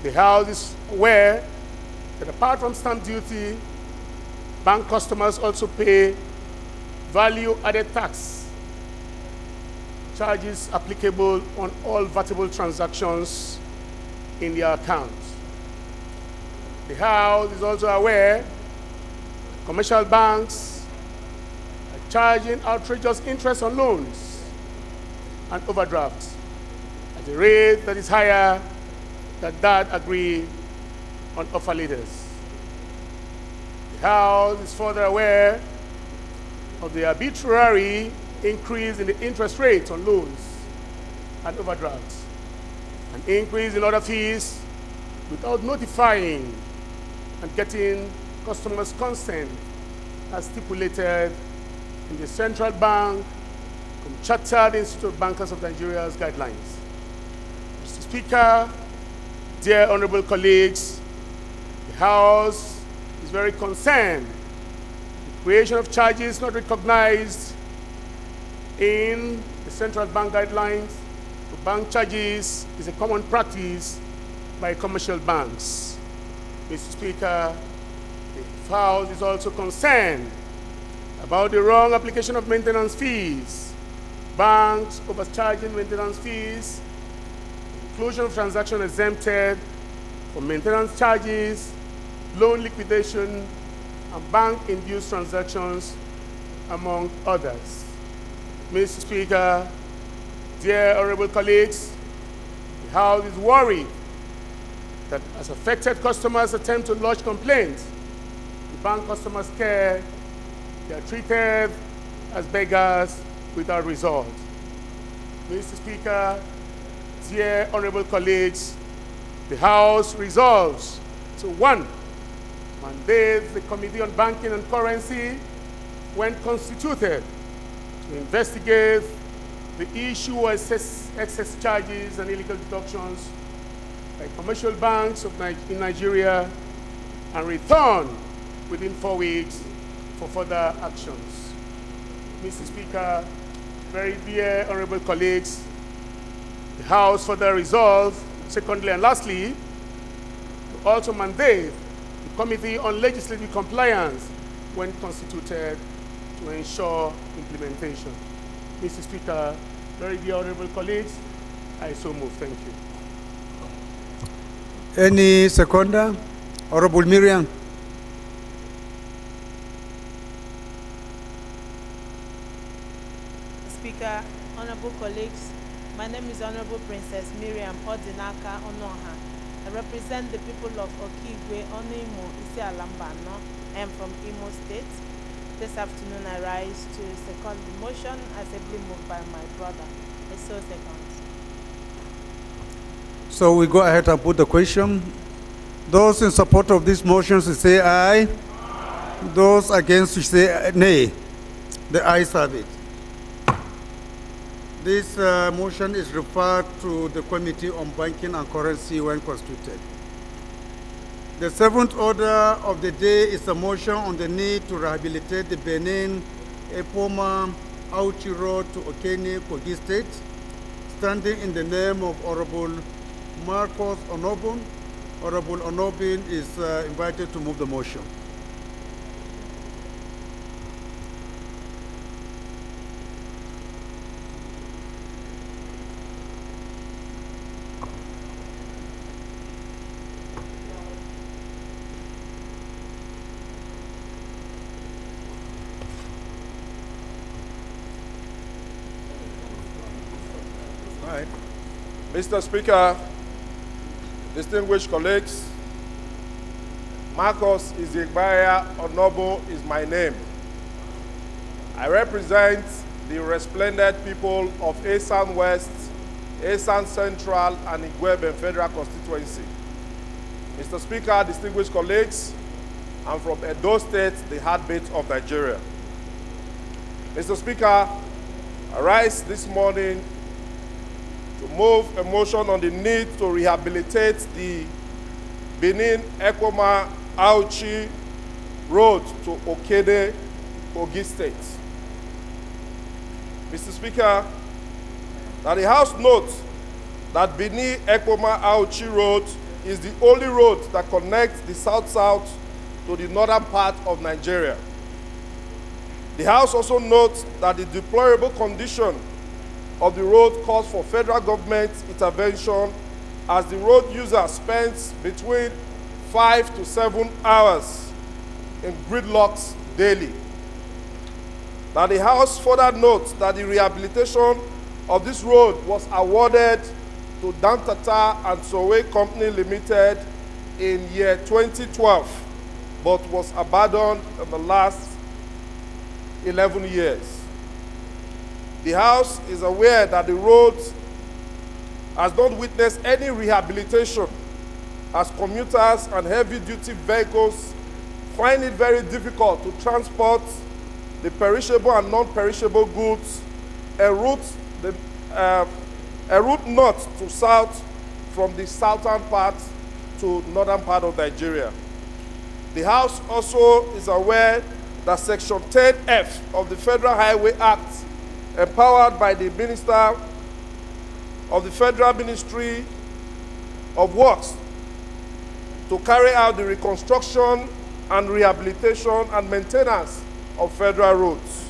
the House is aware that apart from stamp duty, bank customers also pay value-added tax charges applicable on all vatable transactions in their accounts. The House is also aware that commercial banks are charging outrageous interest on loans and overdrafts at a rate that is higher than that agreed on offer letters. The House is further aware of the arbitrary increase in the interest rates on loans and overdrafts, an increase in other fees without notifying and getting customers' consent as stipulated in the Central Bank Chartered Institute of Bankers of Nigeria's guidelines. Mr. Speaker, dear honorable colleagues, the House is very concerned the creation of charges not recognized in the central bank guidelines for bank charges is a common practice by commercial banks. Mr. Speaker, the House is also concerned about the wrong application of maintenance fees, banks overcharging maintenance fees, inclusion of transaction exempted for maintenance charges, loan liquidation, and bank-induced transactions, among others. Mr. Speaker, dear honorable colleagues, the House is worried that as affected customers attempt to lodge complaints, the bank customers care, they are treated as beggars without result. Mr. Speaker, dear honorable colleagues, the House resolves to 1, mandate the Committee on Banking and Currency, when constituted, to investigate the issue of excess charges and illegal deductions by commercial banks in Nigeria and return within 4 weeks for further actions. Mr. Speaker, very dear honorable colleagues, the House further resolves, secondly and lastly, to also mandate the Committee on Legislative Compliance when constituted to ensure implementation. Mr. Speaker, very dear honorable colleagues, I so move. Thank you. Any seconder? Honorable Miriam. Speaker, honorable colleagues, my name is Honorable Princess Miriam Odinaka Onoha. I represent the people of Okigwe, Onimo, Isialambano. I am from Imo State. This afternoon I rise to second the motion as ably moved by my brother. I so second. So we go ahead and put the question. Those in support of this motion should say aye. Those against should say nay. The ayes have it. This motion is referred to the Committee on Banking and Currency when constituted. The seventh order of the day is a motion on the need to rehabilitate the Benin Epoma Auchi Road to Okene, Kogi State, standing in the name of Honorable Marcos Onobun. Honorable Onobin is invited to move the motion. Mr. Speaker, distinguished colleagues, Marcos Izigbaya Onobo is my name. I represent the resplendent people of Esan West, Esan Central, and Igweben Federal Constituency. Mr. Speaker, distinguished colleagues, I'm from Edo State, the heartbeat of Nigeria. Mr. Speaker, I rise this morning to move a motion on the need to rehabilitate the Benin Ekoma Auchi Road to Okene, Kogi State. Mr. Speaker, that the House notes that Benin Ekoma Auchi Road is the only road that connects the south-south to the northern part of Nigeria. The House also notes that the deplorable condition of the road calls for federal government intervention as the road user spends between 5 to 7 hours in gridlocks daily. That the House further notes that the rehabilitation of this road was awarded to Dantata and Sowe Company Limited in year 2012, but was abandoned in the last 11 years. The House is aware that the road has not witnessed any rehabilitation as commuters and heavy-duty vehicles find it very difficult to transport the perishable and non-perishable goods a route north to south from the southern part to northern part of Nigeria. The House also is aware that Section 10F of the Federal Highway Act, empowered by the Minister of the Federal Ministry of Works to carry out the reconstruction and rehabilitation and maintenance of federal roads.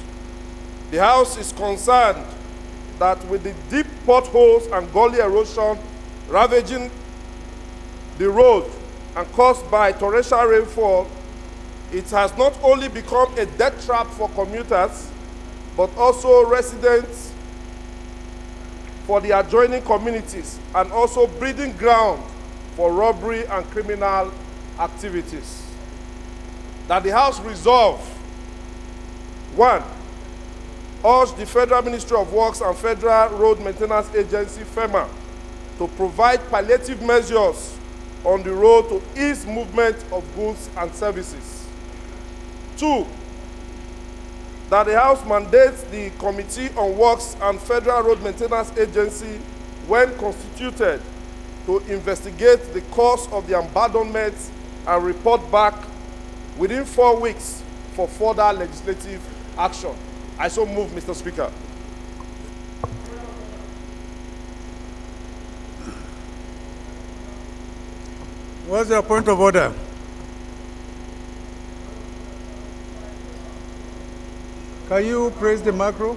The House is concerned that with the deep potholes and gully erosion ravaging the road and caused by torrential rainfall, it has not only become a death trap for commuters, but also residents for the adjoining communities, and also breeding ground for robbery and criminal activities. That the House resolve, 1, urge the Federal Ministry of Works and Federal Road Maintenance Agency, FEMA, to provide palliative measures on the road to ease movement of goods and services. 2, that the House mandates the Committee on Works and Federal Road Maintenance Agency, when constituted, to investigate the cause of the abandonment and report back within 4 weeks for further legislative action. I so move, Mr. Speaker. What's your point of order? Can you press the macro?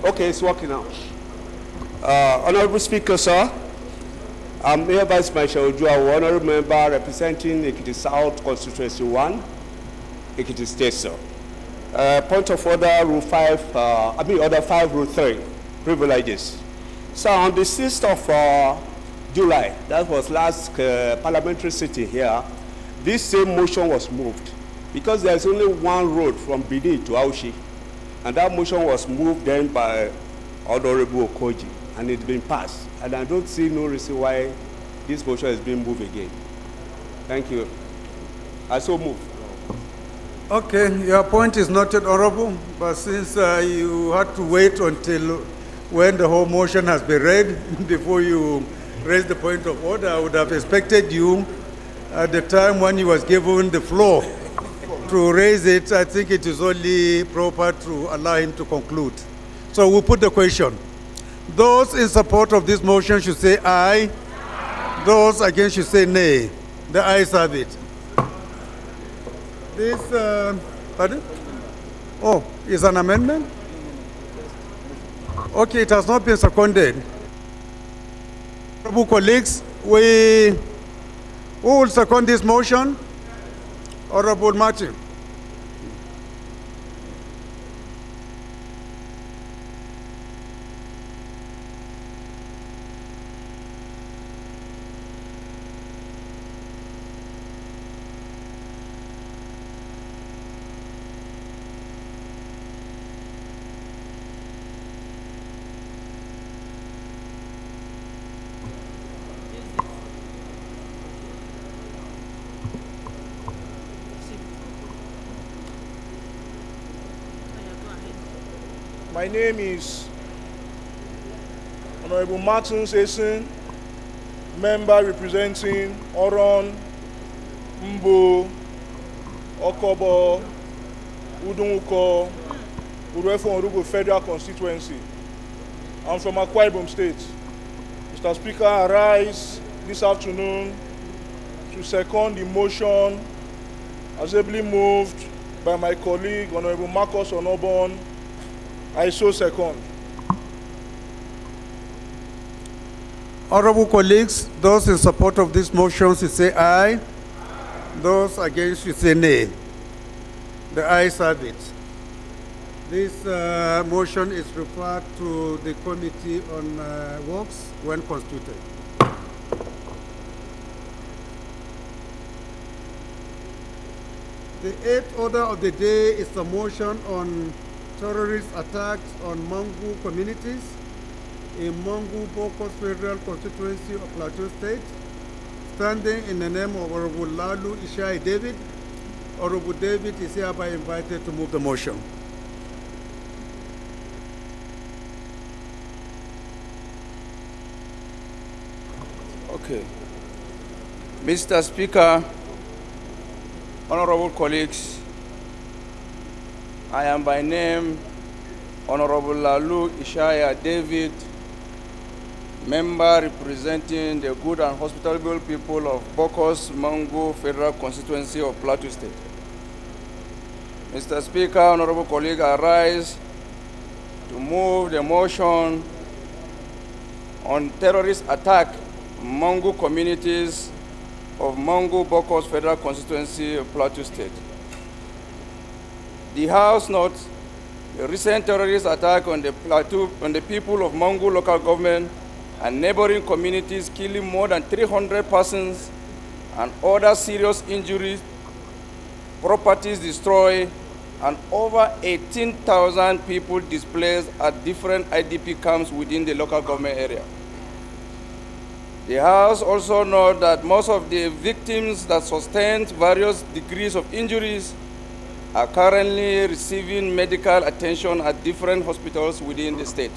Okay, it's working now. Honorable Speaker, sir, I'm here Vice Marshal Ojua, Honorable Member representing Ekiti South Constituency 1, Ekiti State, sir. Point of order, Rule 5, Order 5, Rule 3, privileges. So on the 6th of July, that was last parliamentary sitting here, this same motion was moved because there's only one road from Benin to Aushi, and that motion was moved then by Honorable Okoji, and it's been passed. And I don't see no reason why this motion is being moved again. Thank you. I so move. Okay, your point is noted, Honorable, but since you had to wait until when the whole motion has been read before you raise the point of order, I would have expected you at the time when you was given the floor to raise it. I think it is only proper to allow him to conclude. So we'll put the question. Those in support of this motion should say aye. Those against should say nay. The ayes have it. This, pardon? Oh, is an amendment? Okay, it has not been seconded. Honorable colleagues, who will second this motion? Honorable Martin. My name is Honorable Martin Sesin, member representing Oron, Mbo, Okobo, Udunwuko, Uruefo Orugo Federal Constituency. I'm from Akwa Ibom State. Mr. Speaker, I rise this afternoon to second the motion as ably moved by my colleague, Honorable Marcus Onobon. I so second. Honorable colleagues, those in support of this motion should say aye. Those against should say nay. The ayes have it. This motion is referred to the Committee on Works when constituted. The eighth order of the day is a motion on terrorist attacks on Mangu communities in Mangu Bokos Federal Constituency of Plateau State, standing in the name of Honorable Lalu Ishai David. Honorable David is hereby invited to move the motion. Okay. Mr. Speaker, honorable colleagues, I am by name Honorable Lalu Ishaya David, member representing the good and hospitable people of Bokos Mango Federal Constituency of Plateau State. Mr. Speaker, honorable colleague, I rise to move the motion on terrorist attack Mango communities of Mango Bokos Federal Constituency of Plateau State. The House notes the recent terrorist attack on the people of Mango local government and neighboring communities, killing more than 300 persons and other serious injuries, properties destroyed, and over 18,000 people displaced at different IDP camps within the local government area. The House also notes that most of the victims that sustained various degrees of injuries are currently receiving medical attention at different hospitals within the state.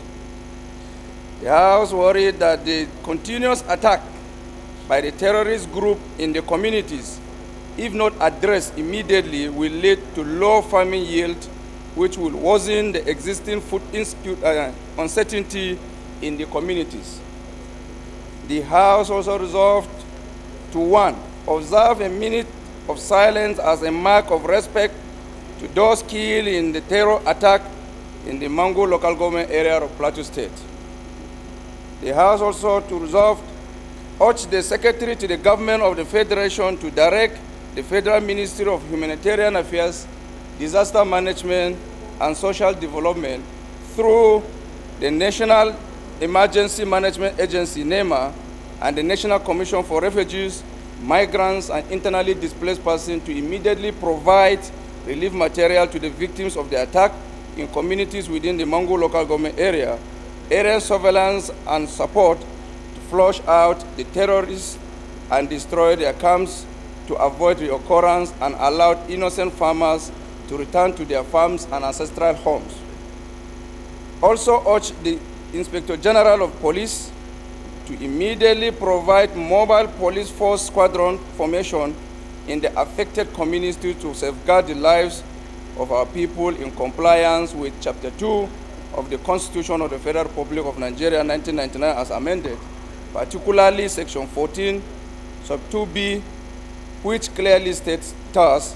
The House worried that the continuous attack by the terrorist group in the communities, if not addressed immediately, will lead to low farming yield, which will worsen the existing food uncertainty in the communities. The House also resolved to 1, observe a minute of silence as a mark of respect to those killed in the terror attack in the Mango local government area of Plateau State. The House also to resolve, urge the Secretary to the Government of the Federation to direct the Federal Ministry of Humanitarian Affairs, Disaster Management, and Social Development through the National Emergency Management Agency, NEMA, and the National Commission for Refugees, Migrants, and Internally Displaced Persons to immediately provide relief material to the victims of the attack in communities within the Mango local government area surveillance and support to flush out the terrorists and destroy their camps to avoid reoccurrence and allow innocent farmers to return to their farms and ancestral homes. Also urge the Inspector General of Police to immediately provide mobile police force squadron formation in the affected communities to safeguard the lives of our people in compliance with Chapter 2 of the Constitution of the Federal Republic of Nigeria 1999 as amended, particularly Section 14, Sub 2B, which clearly states thus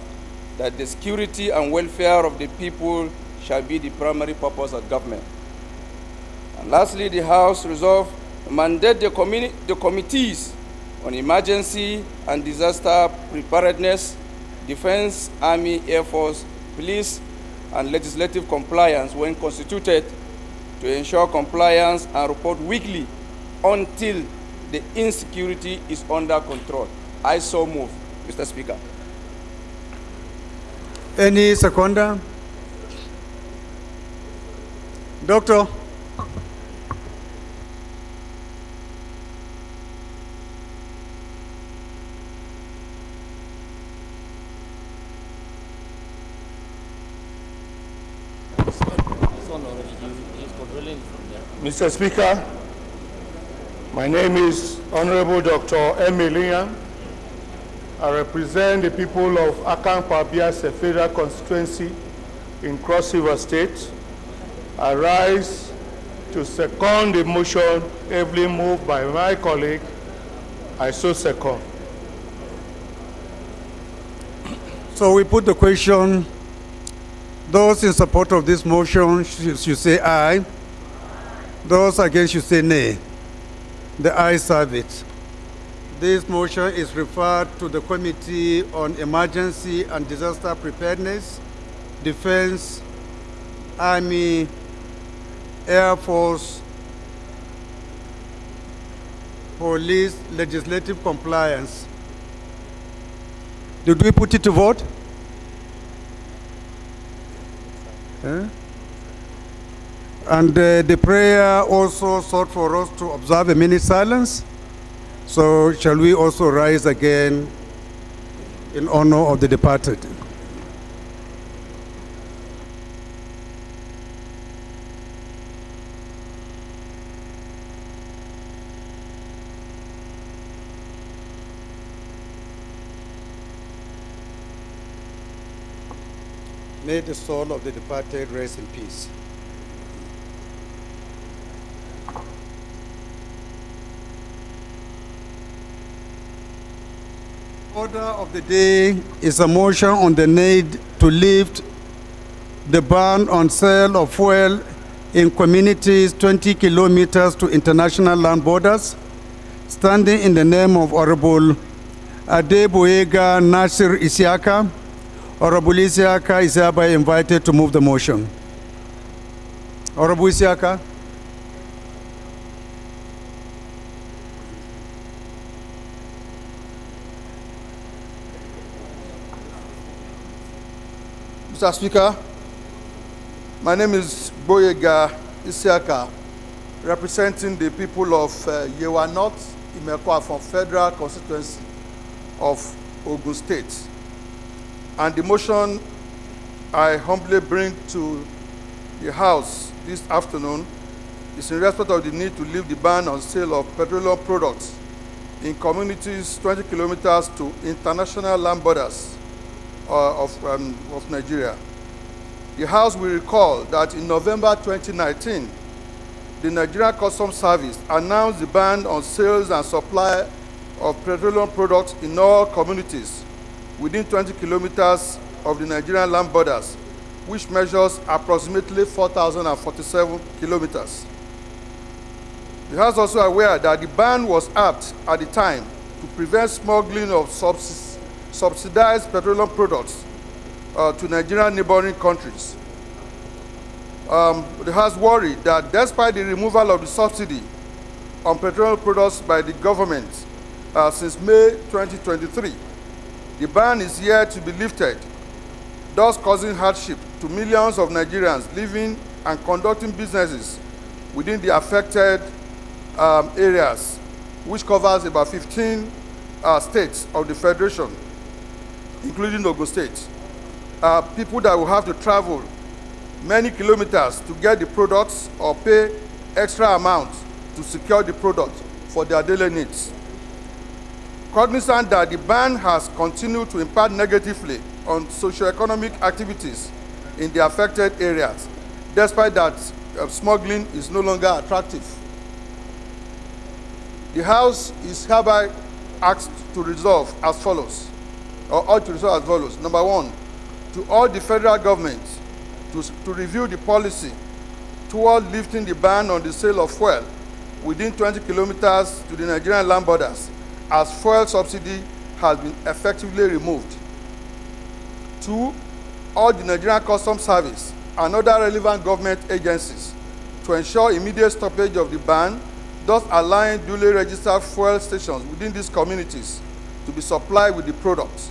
that the security and welfare of the people shall be the primary purpose of government. And lastly, the House resolved to mandate the committees on emergency and disaster preparedness, defense, army, air force, police, and legislative compliance when constituted to ensure compliance and report weekly until the insecurity is under control. I so move, Mr. Speaker. Any seconder? Doctor? Mr. Speaker, my name is Honorable Dr. Emilia. I represent the people of Akan-Pabiase Federal Constituency in Cross River State. I rise to second the motion ably moved by my colleague. I so second. So we put the question. Those in support of this motion should say aye. Those against should say nay. The ayes have it. This motion is referred to the Committee on Emergency and Disaster Preparedness, Defense, Army, Air Force, Police, Legislative Compliance. Did we put it to vote? And the prayer also sought for us to observe a minute silence. So shall we also rise again in honor of the departed? May the soul of the departed rest in peace. Order of the day is a motion on the need to lift the ban on sale of fuel in communities 20 kilometers to international land borders, standing in the name of Honorable Adeboyega Nasir Isiaka. Honorable Isiaka is hereby invited to move the motion. Honorable Isiaka. Mr. Speaker, my name is Boyega Isiaka, representing the people of Yewa North, Imekwa from Federal Constituency of Ogun State. And the motion I humbly bring to the House this afternoon is in respect of the need to lift the ban on sale of petroleum products in communities 20 kilometers to international land borders of Nigeria. The House will recall that in November 2019, the Nigerian Customs Service announced the ban on sales and supply of petroleum products in all communities within 20 kilometers of the Nigerian land borders, which measures approximately 4,047 kilometers. The House is also aware that the ban was apt at the time to prevent smuggling of subsidized petroleum products to Nigerian neighboring countries. The House worried that despite the removal of the subsidy on petroleum products by the government since May 2023, the ban is yet to be lifted, thus causing hardship to millions of Nigerians living and conducting businesses within the affected areas, which covers about 15 states of the Federation, including Ogun State. People that will have to travel many kilometers to get the products or pay extra amounts to secure the product for their daily needs. Cognizant that the ban has continued to impact negatively on socioeconomic activities in the affected areas, despite that smuggling is no longer attractive. The House is hereby asked to resolve as follows, or ought to resolve as follows. Number one, to all the federal government to review the policy toward lifting the ban on the sale of fuel within 20 kilometers to the Nigerian land borders, as fuel subsidy has been effectively removed. Two, all the Nigerian Customs Service and other relevant government agencies to ensure immediate stoppage of the ban, thus allowing duly registered fuel stations within these communities to be supplied with the products.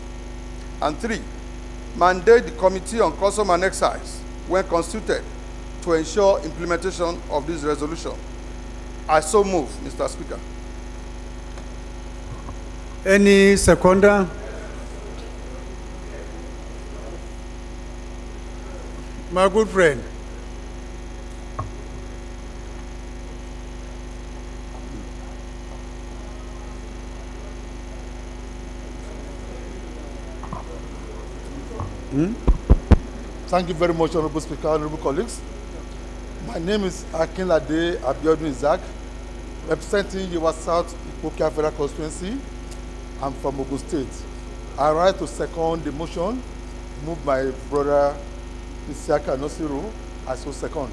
And three, mandate the Committee on Custom and Excise, when constituted, to ensure implementation of this resolution. I so move, Mr. Speaker. Any seconder? My good friend. Thank you very much, Honorable Speaker, honorable colleagues. My name is Akinlade Abiodun Isaac, representing Yewa South Ipokia Federal Constituency. I'm from Ogun State. I rise to second the motion moved by brother Isiaka Nosiru. I so second.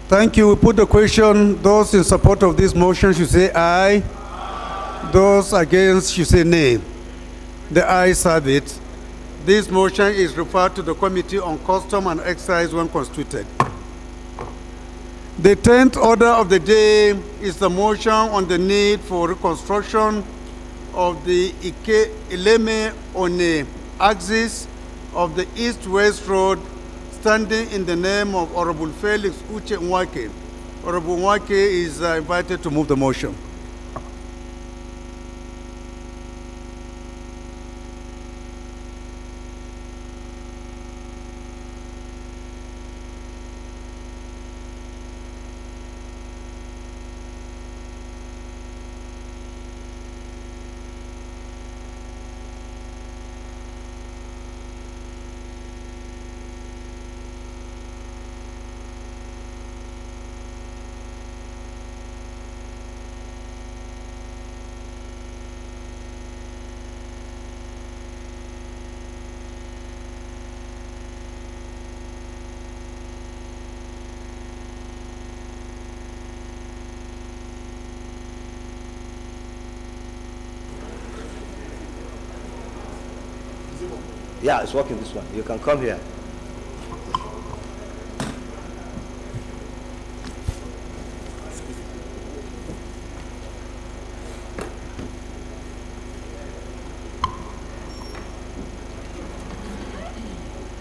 Thank you. We put the question. Those in support of this motion should say aye. Those against should say nay. The ayes have it. This motion is referred to the Committee on Custom and Excise when constituted. The 10th order of the day is the motion on the need for reconstruction of the Ileme-One axis of the east-west road, standing in the name of Honorable Felix Uche Nwake. Honorable Nwake is invited to move the motion. Yeah, it's working this one. You can come here.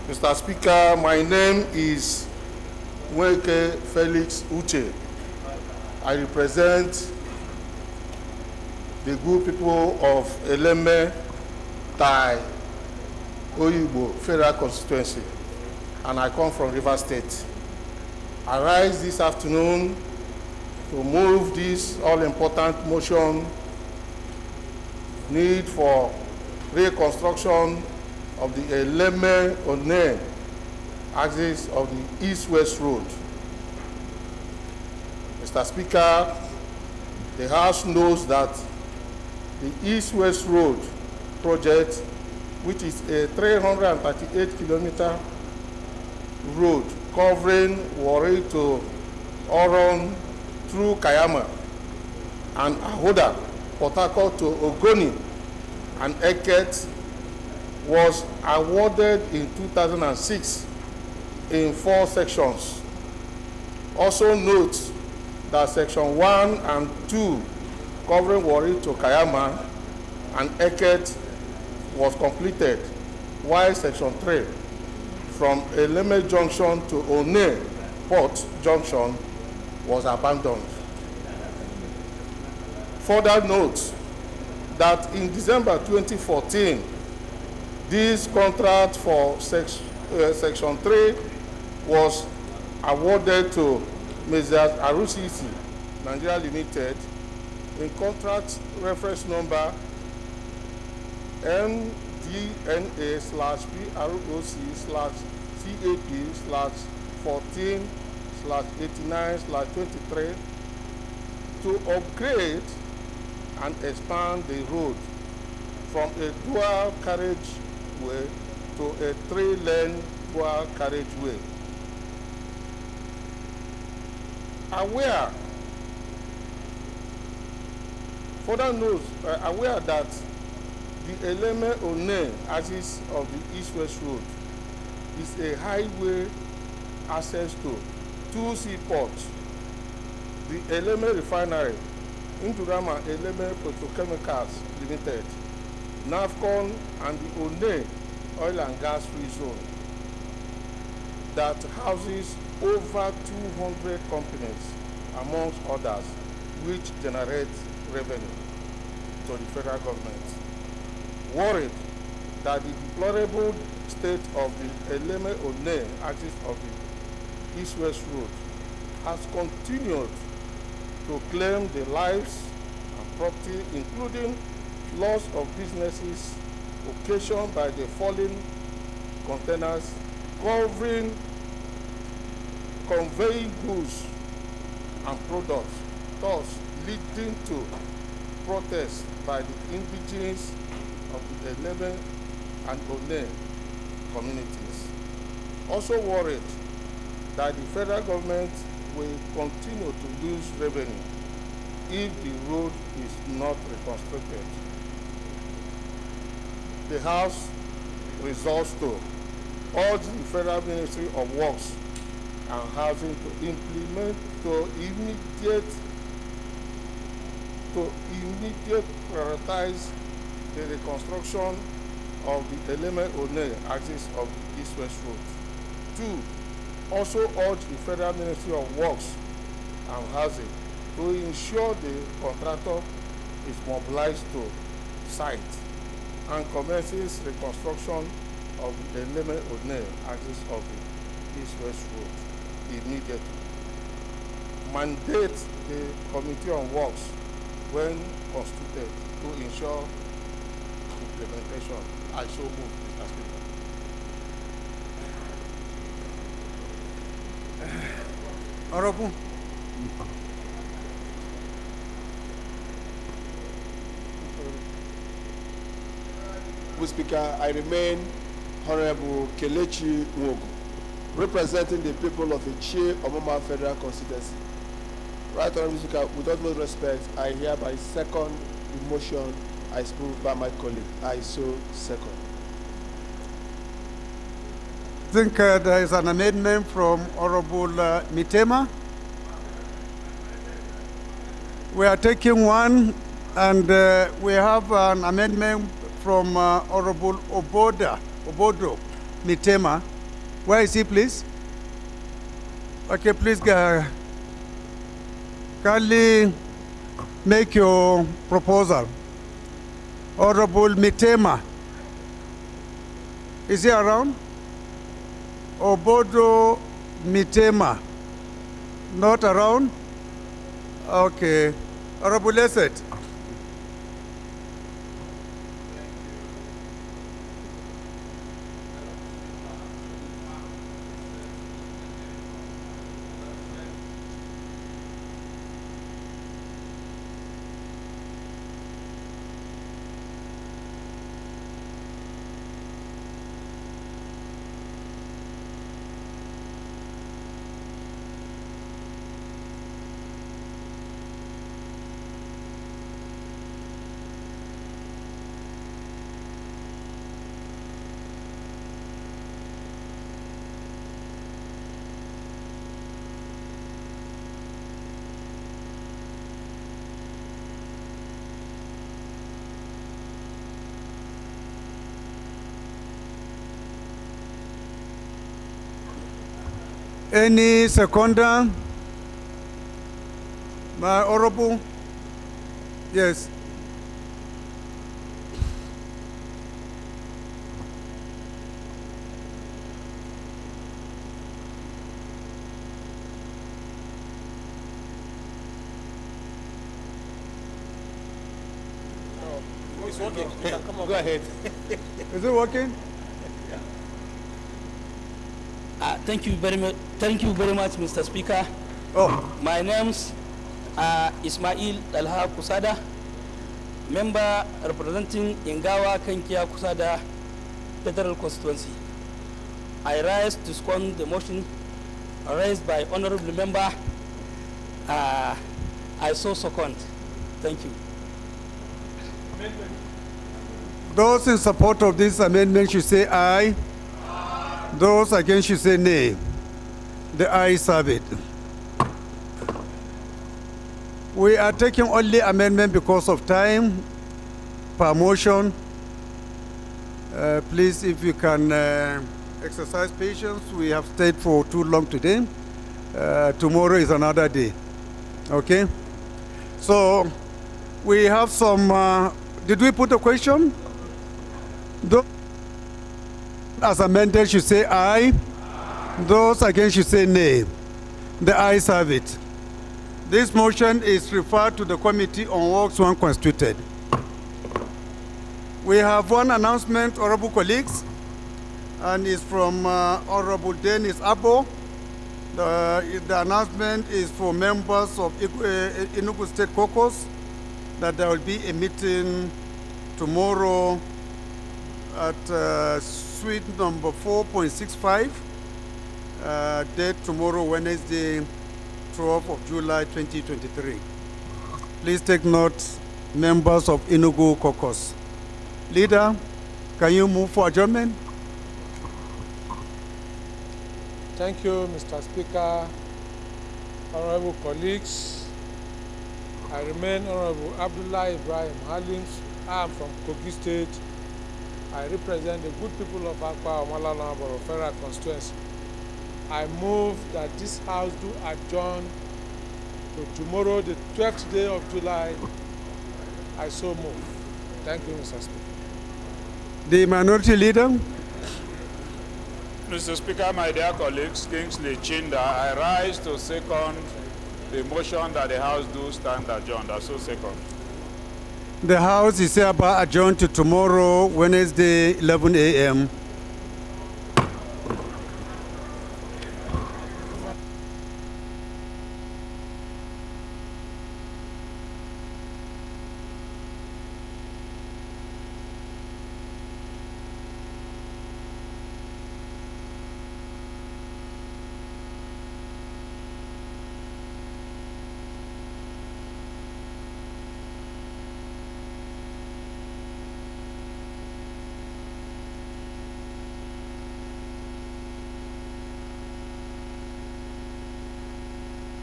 Mr. Speaker, my name is Nweke Felix Uche. I represent the good people of Eleme, Tai, Oyigbo Federal Constituency, and I come from Rivers State. I rise this afternoon to move this all-important motion, need for reconstruction of the Eleme-One axis of the East-West Road. Mr. Speaker, the House knows that the East-West Road project, which is a 338-kilometer road covering Warri to Oron through Kayama and Ahoda, Port Harcourt to Ogoni and Eket, was awarded in 2006 in 4 sections. Also note that section 1 and 2 covering Warri to Kayama and Eket was completed, while section 3 from Eleme Junction to One Port Junction was abandoned. Further note that in December 2014, this contract for section 3 was awarded to Mrs. Arusisi, Nigeria Limited, in contract reference number MDNA/PROC/CAP/14/89/23 to upgrade and expand the road from a dual carriageway to a 3-lane dual carriageway. Aware that the Eleme-One axis of the East-West Road is a highway access to 2 seaports, the Eleme Refinery, Indurama Eleme Petrochemicals Limited, NAFCON, and the One Oil and Gas Free Zone that houses over 200 companies, amongst others, which generate revenue to the federal government. Worried that the deplorable state of the Eleme-One axis of the East-West Road has continued to claim the lives and property, including loss of businesses occasioned by the falling containers conveying goods and products, thus leading to protests by the indigenous of the Eleme and One communities. Also worried that the federal government will continue to lose revenue if the road is not reconstructed. The House resolves to urge the Federal Ministry of Works and Housing to immediate prioritize the reconstruction of the Eleme-One axis of the East-West Road. 2, also urge the Federal Ministry of Works and Housing to ensure the contractor is mobilized to site and commences reconstruction of the Eleme-One axis of the East-West Road immediately. Mandate the Committee on Works when constituted to ensure implementation. I so move, Mr. Speaker. Honorable. Mr. Speaker, I remain Honorable Kelechi Nwogo, representing the people of Ichie Omoma Federal Constituency. Right, Honorable Speaker, with utmost respect, I hereby second the motion I spoke by my colleague. I so second. think there is an amendment from Honorable Mitema. We are taking one, and we have an amendment from Honorable Obodo Mitema. Where is he, please? Okay, please, kindly make your proposal. Honorable Mitema. Is he around? Obodo Mitema. Not around? Okay. Honorable Lesset. Any seconder? My honorable? Yes. It's working. You can come up. Go ahead. Is it working? Thank you very much. Thank you very much, Mr. Speaker. My name's Ismail Alha Kusada, member representing Ingawa Kankia Kusada Federal Constituency. I rise to second the motion raised by honorable member. I so second. Thank you. Those in support of this amendment should say aye. Those against should say nay. The ayes have it. We are taking only amendment because of time per motion. Please, if you can exercise patience. We have stayed for too long today. Tomorrow is another day. Okay? So we have some, did we put a question? Those as amended should say aye. Those against should say nay. The ayes have it. This motion is referred to the Committee on Works when constituted. We have one announcement, honorable colleagues, and it's from Honorable Dennis Abo. The announcement is for members of Enugu State Caucus that there will be a meeting tomorrow at suite number 4.65, date tomorrow, Wednesday, 12th of July 2023. Please take note, members of Enugu Caucus. Leader, can you move for adjournment? Thank you, Mr. Speaker. Honorable colleagues, I remain Honorable Abdullah Ibrahim Halims. I am from Kogi State. I represent the good people of Akwa Omalana Borough Federal Constituency. I move that this House do adjourn to tomorrow, the 12th day of July. I so move. Thank you, Mr. Speaker. The minority leader. Mr. Speaker, my dear colleagues, Kingsley Chinda, I rise to second the motion that the House do stand adjourned. I so second. The House is hereby adjourned to tomorrow, Wednesday, 11 a.m.